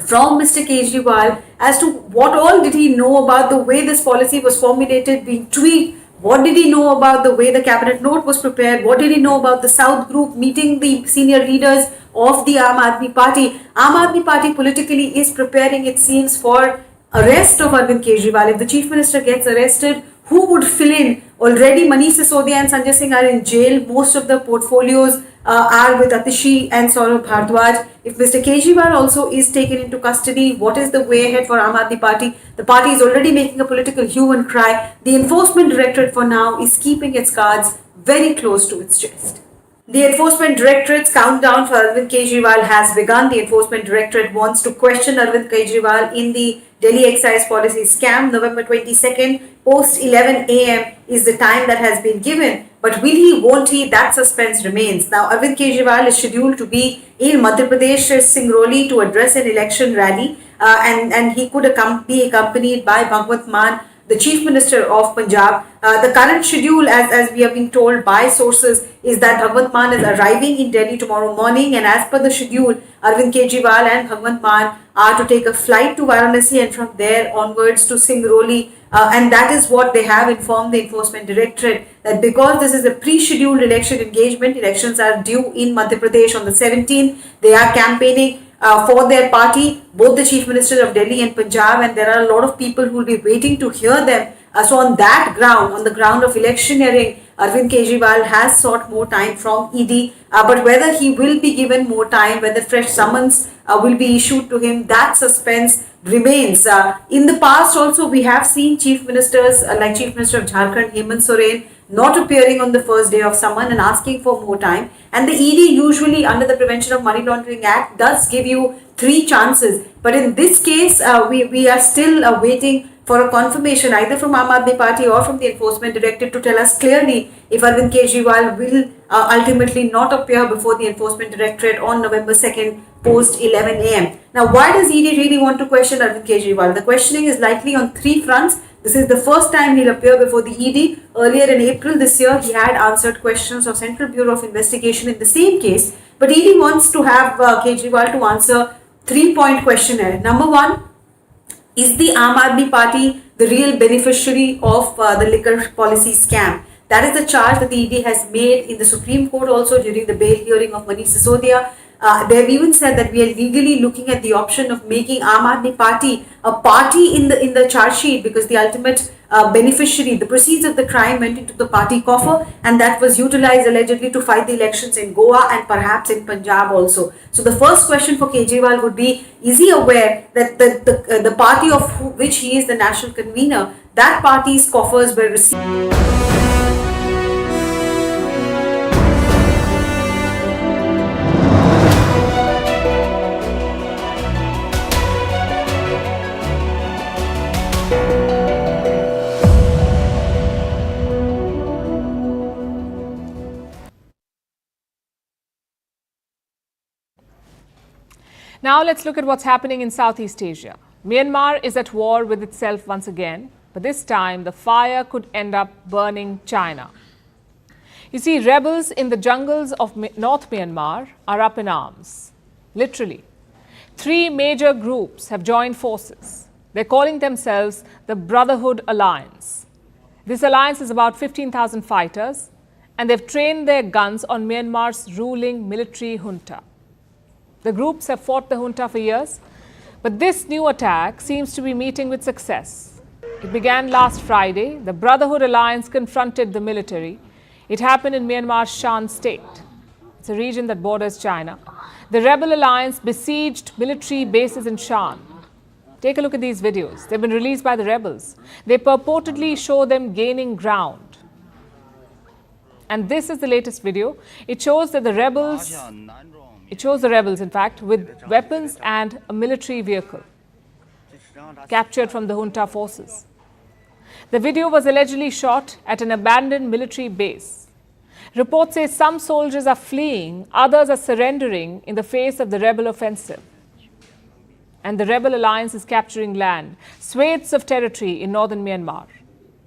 from Mr. Kejriwal as to what all did he know about the way this policy was formulated, being tweaked. What did he know about the way the cabinet note was prepared? What did he know about the South group meeting the senior leaders of the Aam Aadmi Party? Aam Aadmi Party politically is preparing, it seems, for arrest of Arvind Kejriwal. If the chief minister gets arrested, who would fill in? Already Manish Sisodia and Sanjay Singh are in jail. Most of the portfolios are with Atishi and Saurabh Bhardwaj. If Mr. Kejriwal also is taken into custody, what is the way ahead for Aam Aadmi Party? The party is already making a political hue and cry. The Enforcement Directorate for now is keeping its cards very close to its chest. The Enforcement Directorate's countdown for Arvind Kejriwal has begun. The Enforcement Directorate wants to question Arvind Kejriwal in the Delhi excise policy scam. November 22nd, post 11 a.m. is the time that has been given. But will he, won't he, that suspense remains. Now, Arvind Kejriwal is scheduled to be in Madhya Pradesh, Singrauli, to address an election rally. And he could be accompanied by Bhagwant Mann, the Chief Minister of Punjab. The current schedule, as we have been told by sources, is that Bhagwant Mann is arriving in Delhi tomorrow morning, and as per the schedule, Arvind Kejriwal and Bhagwant Mann are to take a flight to Varanasi and from there onwards to Singrauli. And that is what they have informed the Enforcement Directorate, that because this is a pre-scheduled election engagement, elections are due in Madhya Pradesh on the 17th, they are campaigning for their party, both the Chief Ministers of Delhi and Punjab, and there are a lot of people who will be waiting to hear them. So on that ground, on the ground of electioneering, Arvind Kejriwal has sought more time from ED, but whether he will be given more time, whether fresh summons will be issued to him, that suspense remains. In the past also, we have seen Chief Ministers like Chief Minister of Jharkhand, Hemant Soren, not appearing on the first day of summon and asking for more time. And the ED usually, under the Prevention of Money Laundering Act, does give you 3 chances. But in this case, we are still waiting for a confirmation either from Aam Aadmi Party or from the Enforcement Directorate to tell us clearly if Arvind Kejriwal will ultimately not appear before the Enforcement Directorate on November 2nd post 11 a.m. Now, why does ED really want to question Arvind Kejriwal? The questioning is likely on 3 fronts. This is the first time he'll appear before the ED. Earlier in April this year, he had answered questions of Central Bureau of Investigation in the same case. But ED wants to have Kejriwal to answer 3-point questionnaire. Number one, is the Aam Aadmi Party the real beneficiary of the liquor policy scam? That is the charge that the ED has made in the Supreme Court also during the bail hearing of Manish Sisodia. They have even said that we are legally looking at the option of making Aam Aadmi Party a party in the charge sheet, because the ultimate beneficiary, the proceeds of the crime went into the party coffer, and that was utilized allegedly to fight the elections in Goa and perhaps in Punjab also. So the first question for Kejriwal would be, is he aware that the party of which he is the national convener, that party's coffers were received? Now let's look at what's happening in Southeast Asia. Myanmar is at war with itself once again, but this time the fire could end up burning China. You see, rebels in the jungles of North Myanmar are up in arms. Literally. 3 major groups have joined forces. They're calling themselves the Brotherhood Alliance. This alliance is about 15,000 fighters, and they've trained their guns on Myanmar's ruling military junta. The groups have fought the junta for years, but this new attack seems to be meeting with success. It began last Friday. The Brotherhood Alliance confronted the military. It happened in Myanmar's Shan state. It's a region that borders China. The rebel alliance besieged military bases in Shan. Take a look at these videos. They've been released by the rebels. They purportedly show them gaining ground. And this is the latest video. It shows that the rebels in fact, with weapons and a military vehicle captured from the junta forces. The video was allegedly shot at an abandoned military base. Reports say some soldiers are fleeing, others are surrendering in the face of the rebel offensive. And the rebel alliance is capturing land, swathes of territory in northern Myanmar.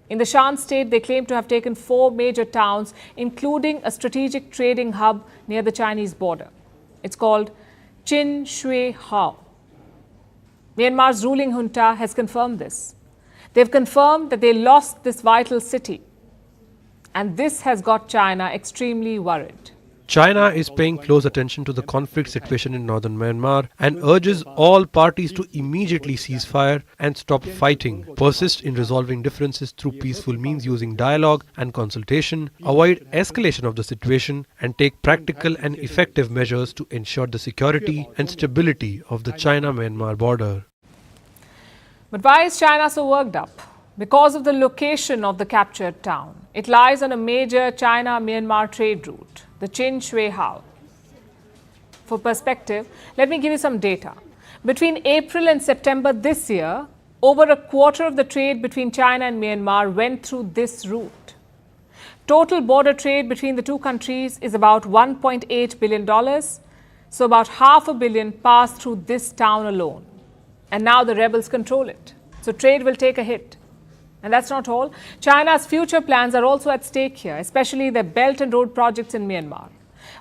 In the Shan state, they claim to have taken 4 major towns, including a strategic trading hub near the Chinese border. It's called Chin Shui Hao. Myanmar's ruling junta has confirmed this. They've confirmed that they lost this vital city. And this has got China extremely worried. China is paying close attention to the conflict situation in northern Myanmar and urges all parties to immediately cease fire and stop fighting, persist in resolving differences through peaceful means using dialogue and consultation, avoid escalation of the situation, and take practical and effective measures to ensure the security and stability of the China-Myanmar border. But why is China so worked up? Because of the location of the captured town. It lies on a major China-Myanmar trade route, the Chin Shui Hao. For perspective, let me give you some data. Between April and September this year, over a quarter of the trade between China and Myanmar went through this route. Total border trade between the two countries is about $1.8 billion, so about $500 million passed through this town alone. And now the rebels control it. So trade will take a hit. And that's not all. China's future plans are also at stake here, especially their Belt and Road projects in Myanmar.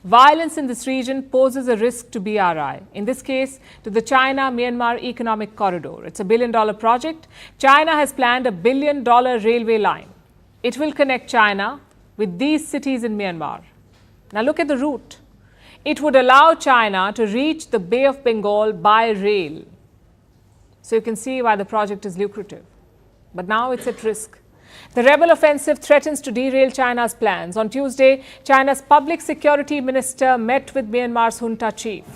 Violence in this region poses a risk to BRI, in this case to the China-Myanmar Economic Corridor. It's a $1 billion project. China has planned a $1 billion railway line. It will connect China with these cities in Myanmar. Now look at the route. It would allow China to reach the Bay of Bengal by rail. So you can see why the project is lucrative. But now it's at risk. The rebel offensive threatens to derail China's plans. On Tuesday, China's public security minister met with Myanmar's junta chief.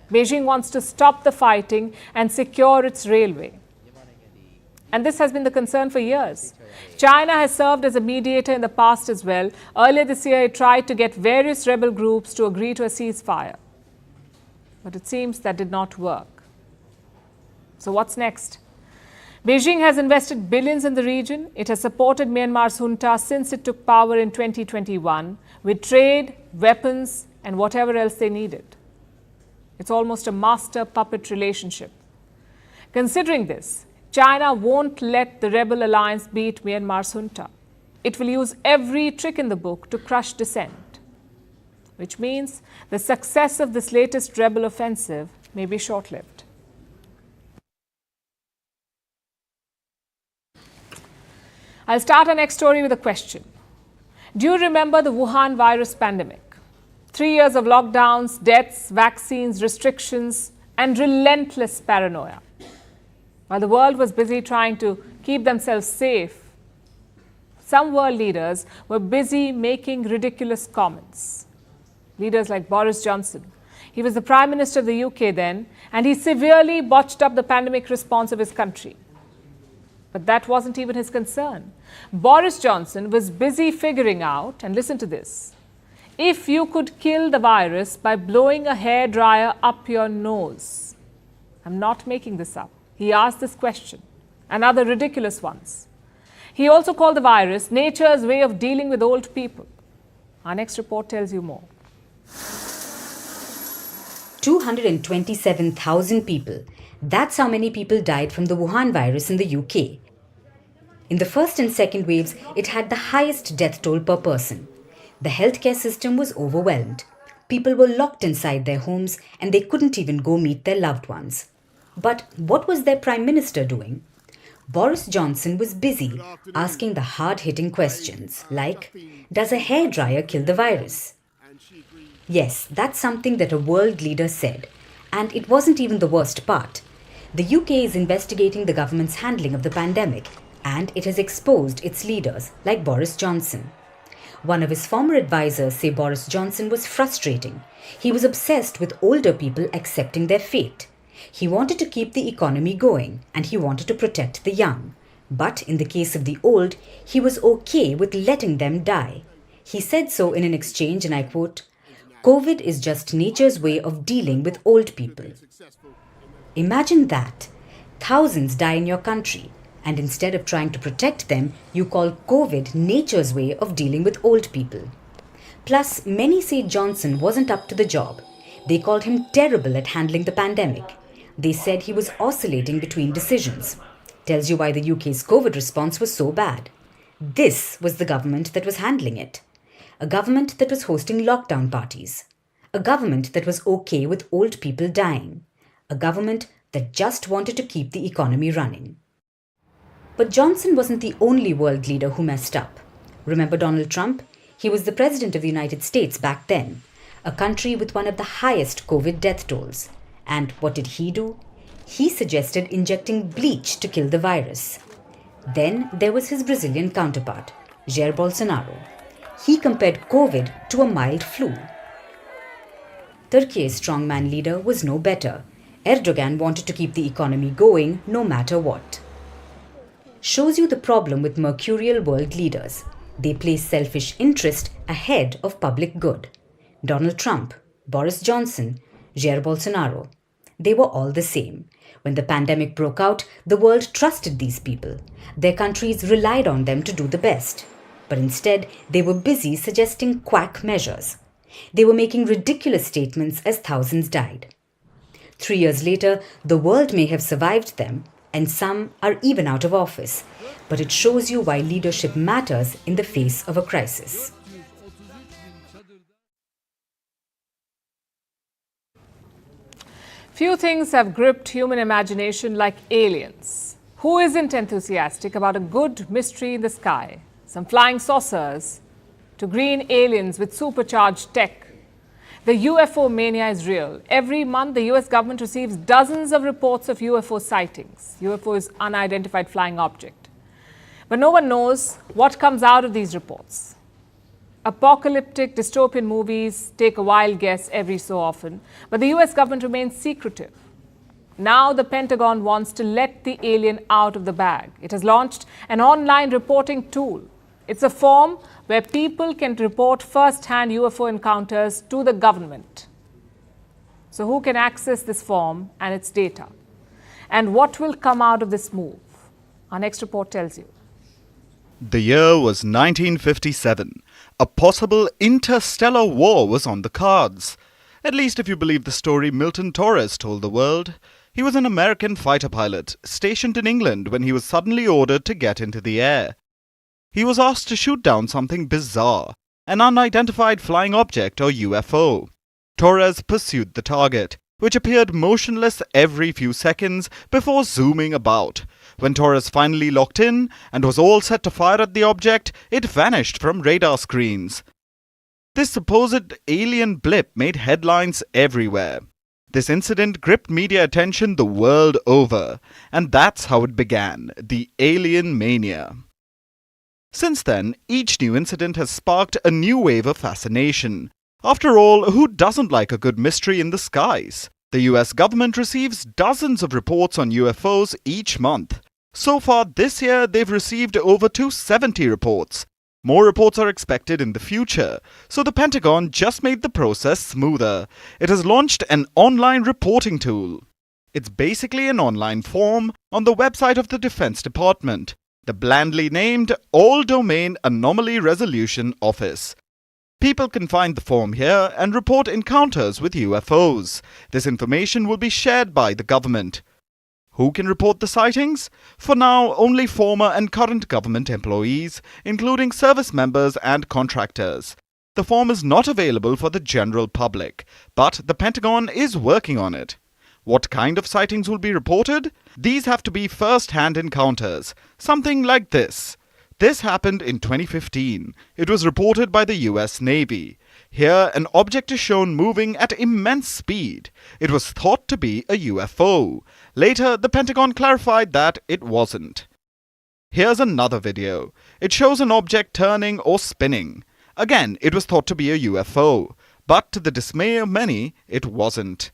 Beijing wants to stop the fighting and secure its railway. And this has been the concern for years. China has served as a mediator in the past as well. Earlier this year, it tried to get various rebel groups to agree to a ceasefire. But it seems that did not work. So what's next? Beijing has invested billions in the region. It has supported Myanmar's junta since it took power in 2021 with trade, weapons, and whatever else they needed. It's almost a master puppet relationship. Considering this, China won't let the rebel alliance beat Myanmar's junta. It will use every trick in the book to crush dissent, which means the success of this latest rebel offensive may be short-lived. I'll start our next story with a question. Do you remember the Wuhan virus pandemic? 3 years of lockdowns, deaths, vaccines, restrictions, and relentless paranoia. While the world was busy trying to keep themselves safe, some world leaders were busy making ridiculous comments. Leaders like Boris Johnson. He was the Prime Minister of the UK then, and he severely botched up the pandemic response of his country. But that wasn't even his concern. Boris Johnson was busy figuring out, and listen to this, if you could kill the virus by blowing a hairdryer up your nose. I'm not making this up. He asked this question and other ridiculous ones. He also called the virus nature's way of dealing with old people. Our next report tells you more. 227,000 people. That's how many people died from the Wuhan virus in the UK. In the first and second waves, it had the highest death toll per person. The healthcare system was overwhelmed. People were locked inside their homes and they couldn't even go meet their loved ones. But what was their Prime Minister doing? Boris Johnson was busy asking the hard-hitting questions like, does a hairdryer kill the virus? Yes, that's something that a world leader said. And it wasn't even the worst part. The UK is investigating the government's handling of the pandemic, and it has exposed its leaders, like Boris Johnson. One of his former advisors say Boris Johnson was frustrating. He was obsessed with older people accepting their fate. He wanted to keep the economy going, and he wanted to protect the young. But in the case of the old, he was okay with letting them die. He said so in an exchange, and I quote, "COVID is just nature's way of dealing with old people." Imagine that. Thousands die in your country, and instead of trying to protect them, you call COVID nature's way of dealing with old people. Plus, many say Johnson wasn't up to the job. They called him terrible at handling the pandemic. They said he was oscillating between decisions. Tells you why the UK's COVID response was so bad. This was the government that was handling it. A government that was hosting lockdown parties. A government that was okay with old people dying. A government that just wanted to keep the economy running. But Johnson wasn't the only world leader who messed up. Remember Donald Trump? He was the President of the United States back then, a country with one of the highest COVID death tolls. And what did he do? He suggested injecting bleach to kill the virus. Then there was his Brazilian counterpart, Jair Bolsonaro. He compared COVID to a mild flu. Turkey's strongman leader was no better. Erdogan wanted to keep the economy going no matter what. Shows you the problem with mercurial world leaders. They place selfish interest ahead of public good. Donald Trump, Boris Johnson, Jair Bolsonaro. They were all the same. When the pandemic broke out, the world trusted these people. Their countries relied on them to do the best. But instead, they were busy suggesting quack measures. They were making ridiculous statements as thousands died. 3 years later, the world may have survived them, and some are even out of office. But it shows you why leadership matters in the face of a crisis. Few things have gripped human imagination like aliens. Who isn't enthusiastic about a good mystery in the sky? Some flying saucers to green aliens with supercharged tech. The UFO mania is real. Every month, the US government receives dozens of reports of UFO sightings. UFO is unidentified flying object. But no one knows what comes out of these reports. Apocalyptic dystopian movies take a wild guess every so often, but the US government remains secretive. Now the Pentagon wants to let the alien out of the bag. It has launched an online reporting tool. It's a form where people can report first-hand UFO encounters to the government. So who can access this form and its data? And what will come out of this move? Our next report tells you. The year was 1957. A possible interstellar war was on the cards. At least if you believe the story Milton Torres told the world. He was an American fighter pilot stationed in England when he was suddenly ordered to get into the air. He was asked to shoot down something bizarre, an unidentified flying object or UFO. Torres pursued the target, which appeared motionless every few seconds before zooming about. When Torres finally locked in and was all set to fire at the object, it vanished from radar screens. This supposed alien blip made headlines everywhere. This incident gripped media attention the world over, and that's how it began, the alien mania. Since then, each new incident has sparked a new wave of fascination. After all, who doesn't like a good mystery in the skies? The US government receives dozens of reports on UFOs each month. So far this year, they've received over 270 reports. More reports are expected in the future, so the Pentagon just made the process smoother. It has launched an online reporting tool. It's basically an online form on the website of the Defense Department, the blandly named All Domain Anomaly Resolution Office. People can find the form here and report encounters with UFOs. This information will be shared by the government. Who can report the sightings? For now, only former and current government employees, including service members and contractors. The form is not available for the general public, but the Pentagon is working on it. What kind of sightings will be reported? These have to be first-hand encounters, something like this. This happened in 2015. It was reported by the US Navy. Here, an object is shown moving at immense speed. It was thought to be a UFO. Later, the Pentagon clarified that it wasn't. Here's another video. It shows an object turning or spinning. Again, it was thought to be a UFO, but to the dismay of many, it wasn't.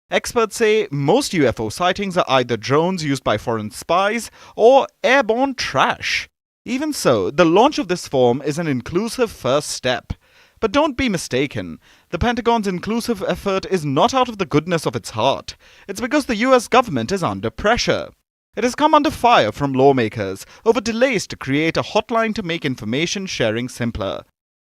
Experts say most UFO sightings are either drones used by foreign spies or airborne trash. Even so, the launch of this form is an inclusive first step. But don't be mistaken, the Pentagon's inclusive effort is not out of the goodness of its heart. It's because the US government is under pressure. It has come under fire from lawmakers over delays to create a hotline to make information sharing simpler.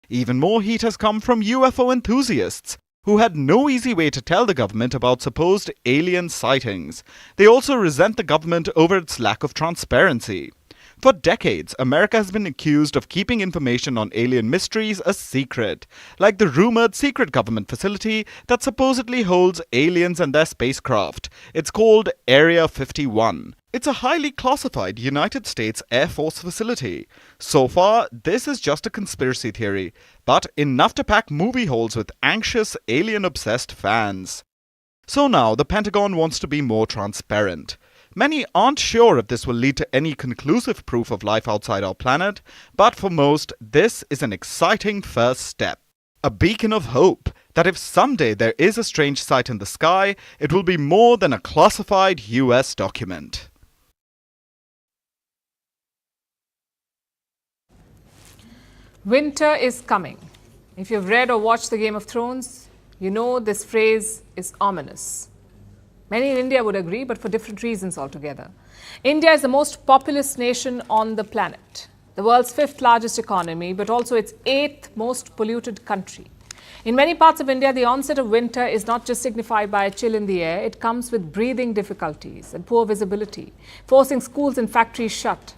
Even more heat has come from UFO enthusiasts, who had no easy way to tell the government about supposed alien sightings. They also resent the government over its lack of transparency. For decades, America has been accused of keeping information on alien mysteries a secret, like the rumored secret government facility that supposedly holds aliens and their spacecraft. It's called Area 51. It's a highly classified United States Air Force facility. So far, this is just a conspiracy theory, but enough to pack movie halls with anxious, alien-obsessed fans. So now, the Pentagon wants to be more transparent. Many aren't sure if this will lead to any conclusive proof of life outside our planet, but for most, this is an exciting first step. A beacon of hope that if someday there is a strange sight in the sky, it will be more than a classified US document. Winter is coming. If you've read or watched the Game of Thrones, you know this phrase is ominous. Many in India would agree, but for different reasons altogether. India is the most populous nation on the planet, the world's 5th largest economy, but also its 8th most polluted country. In many parts of India, the onset of winter is not just signified by a chill in the air, it comes with breathing difficulties and poor visibility, forcing schools and factories shut.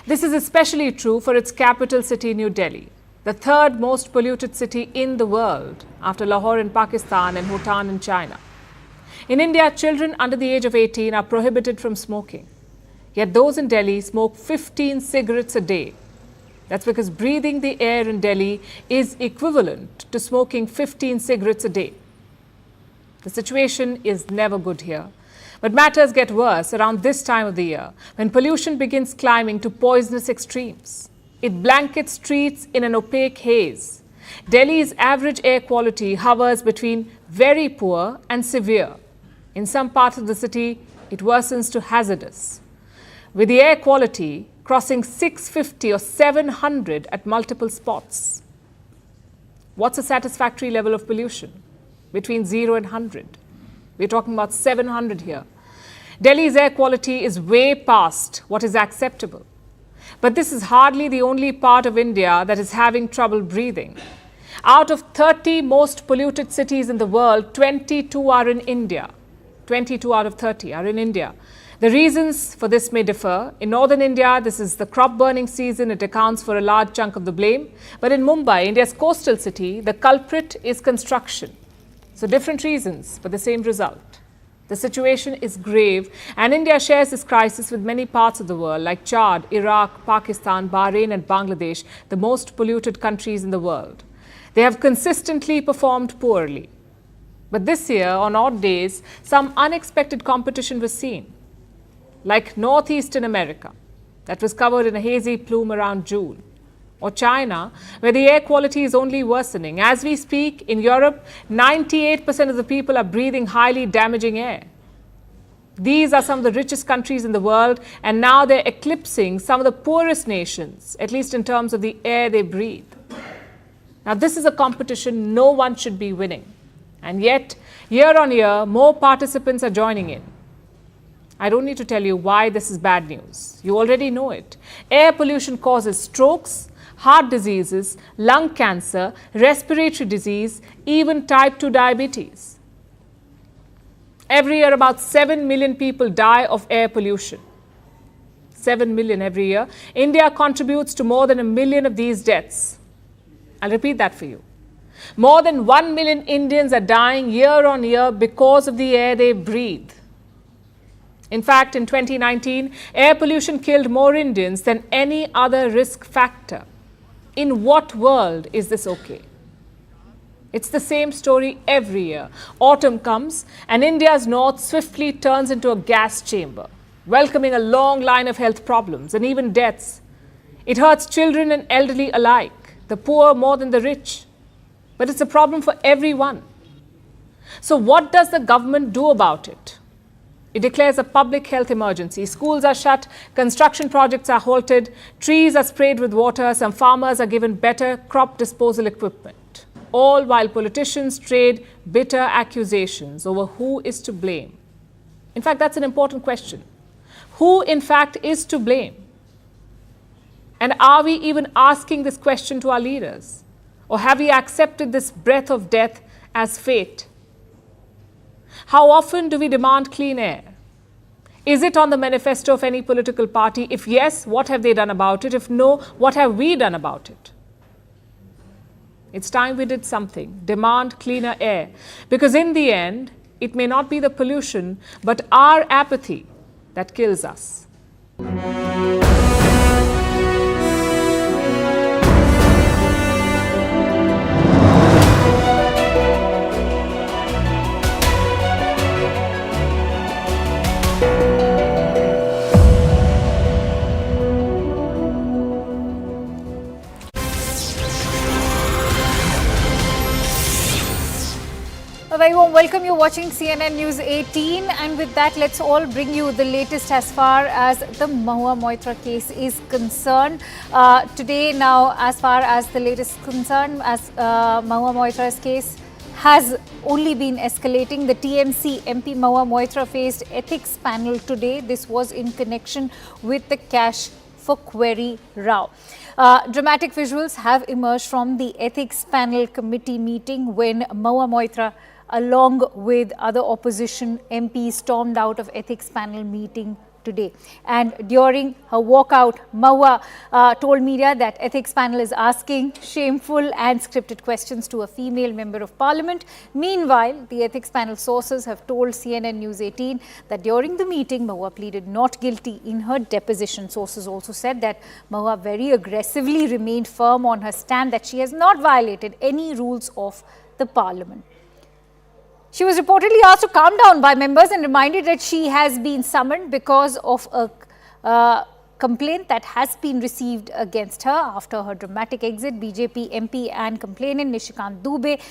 This is especially true for its capital city, New Delhi, the 3rd most polluted city in the world after Lahore in Pakistan and Bhutan in China. In India, children under the age of 18 are prohibited from smoking. Yet those in Delhi smoke 15 cigarettes a day. That's because breathing the air in Delhi is equivalent to smoking 15 cigarettes a day. The situation is never good here. But matters get worse around this time of the year, when pollution begins climbing to poisonous extremes. It blankets streets in an opaque haze. Delhi's average air quality hovers between very poor and severe. In some parts of the city, it worsens to hazardous, with the air quality crossing 650 or 700 at multiple spots. What's a satisfactory level of pollution? Between 0 and 100. We're talking about 700 here. Delhi's air quality is way past what is acceptable. But this is hardly the only part of India that is having trouble breathing. Out of 30 most polluted cities in the world, 22 are in India. 22 out of 30 are in India. The reasons for this may differ. In northern India, this is the crop burning season. It accounts for a large chunk of the blame. But in Mumbai, India's coastal city, the culprit is construction. So different reasons, but the same result. The situation is grave, and India shares this crisis with many parts of the world, like Chad, Iraq, Pakistan, Bahrain, and Bangladesh, the most polluted countries in the world. They have consistently performed poorly. But this year, on odd days, some unexpected competition was seen, like northeastern America, that was covered in a hazy plume around June, or China, where the air quality is only worsening. As we speak, in Europe, 98% of the people are breathing highly damaging air. These are some of the richest countries in the world, and now they're eclipsing some of the poorest nations, at least in terms of the air they breathe. Now, this is a competition no one should be winning. And yet, year on year, more participants are joining in. I don't need to tell you why this is bad news. You already know it. Air pollution causes strokes, heart diseases, lung cancer, respiratory disease, even type 2 diabetes. Every year, about 7 million people die of air pollution. 7 million every year. India contributes to more than 1 million of these deaths. I'll repeat that for you. More than 1 million Indians are dying year on year because of the air they breathe. In fact, in 2019, air pollution killed more Indians than any other risk factor. In what world is this okay? It's the same story every year. Autumn comes and India's north swiftly turns into a gas chamber, welcoming a long line of health problems and even deaths. It hurts children and elderly alike, the poor more than the rich. But it's a problem for everyone. So what does the government do about it? It declares a public health emergency. Schools are shut, construction projects are halted, trees are sprayed with water, some farmers are given better crop disposal equipment. All while politicians trade bitter accusations over who is to blame. In fact, that's an important question. Who, in fact, is to blame? And are we even asking this question to our leaders? Or have we accepted this breath of death as fate? How often do we demand clean air? Is it on the manifesto of any political party? If yes, what have they done about it? If no, what have we done about it? It's time we did something. Demand cleaner air. Because in the end, it may not be the pollution, but our apathy that kills us. A very warm welcome. You're watching CNN News 18, and with that, let's all bring you the latest as far as the Mahua Moitra case is concerned. Today, now, as far as the latest concern, as Mahua Moitra's case has only been escalating. The TMC MP Mahua Moitra faced ethics panel today. This was in connection with the cash for query row. Dramatic visuals have emerged from the ethics panel committee meeting when Mahua Moitra, along with other opposition MPs, stormed out of ethics panel meeting today. And during her walkout, Mahua told media that ethics panel is asking shameful and scripted questions to a female member of parliament. Meanwhile, the ethics panel sources have told CNN News 18 that during the meeting, Mahua pleaded not guilty in her deposition. Sources also said that Mahua very aggressively remained firm on her stand that she has not violated any rules of the parliament. She was reportedly asked to calm down by members and reminded that she has been summoned because of a complaint that has been received against her after her dramatic exit. BJP MP and complainant Nishikant Dubey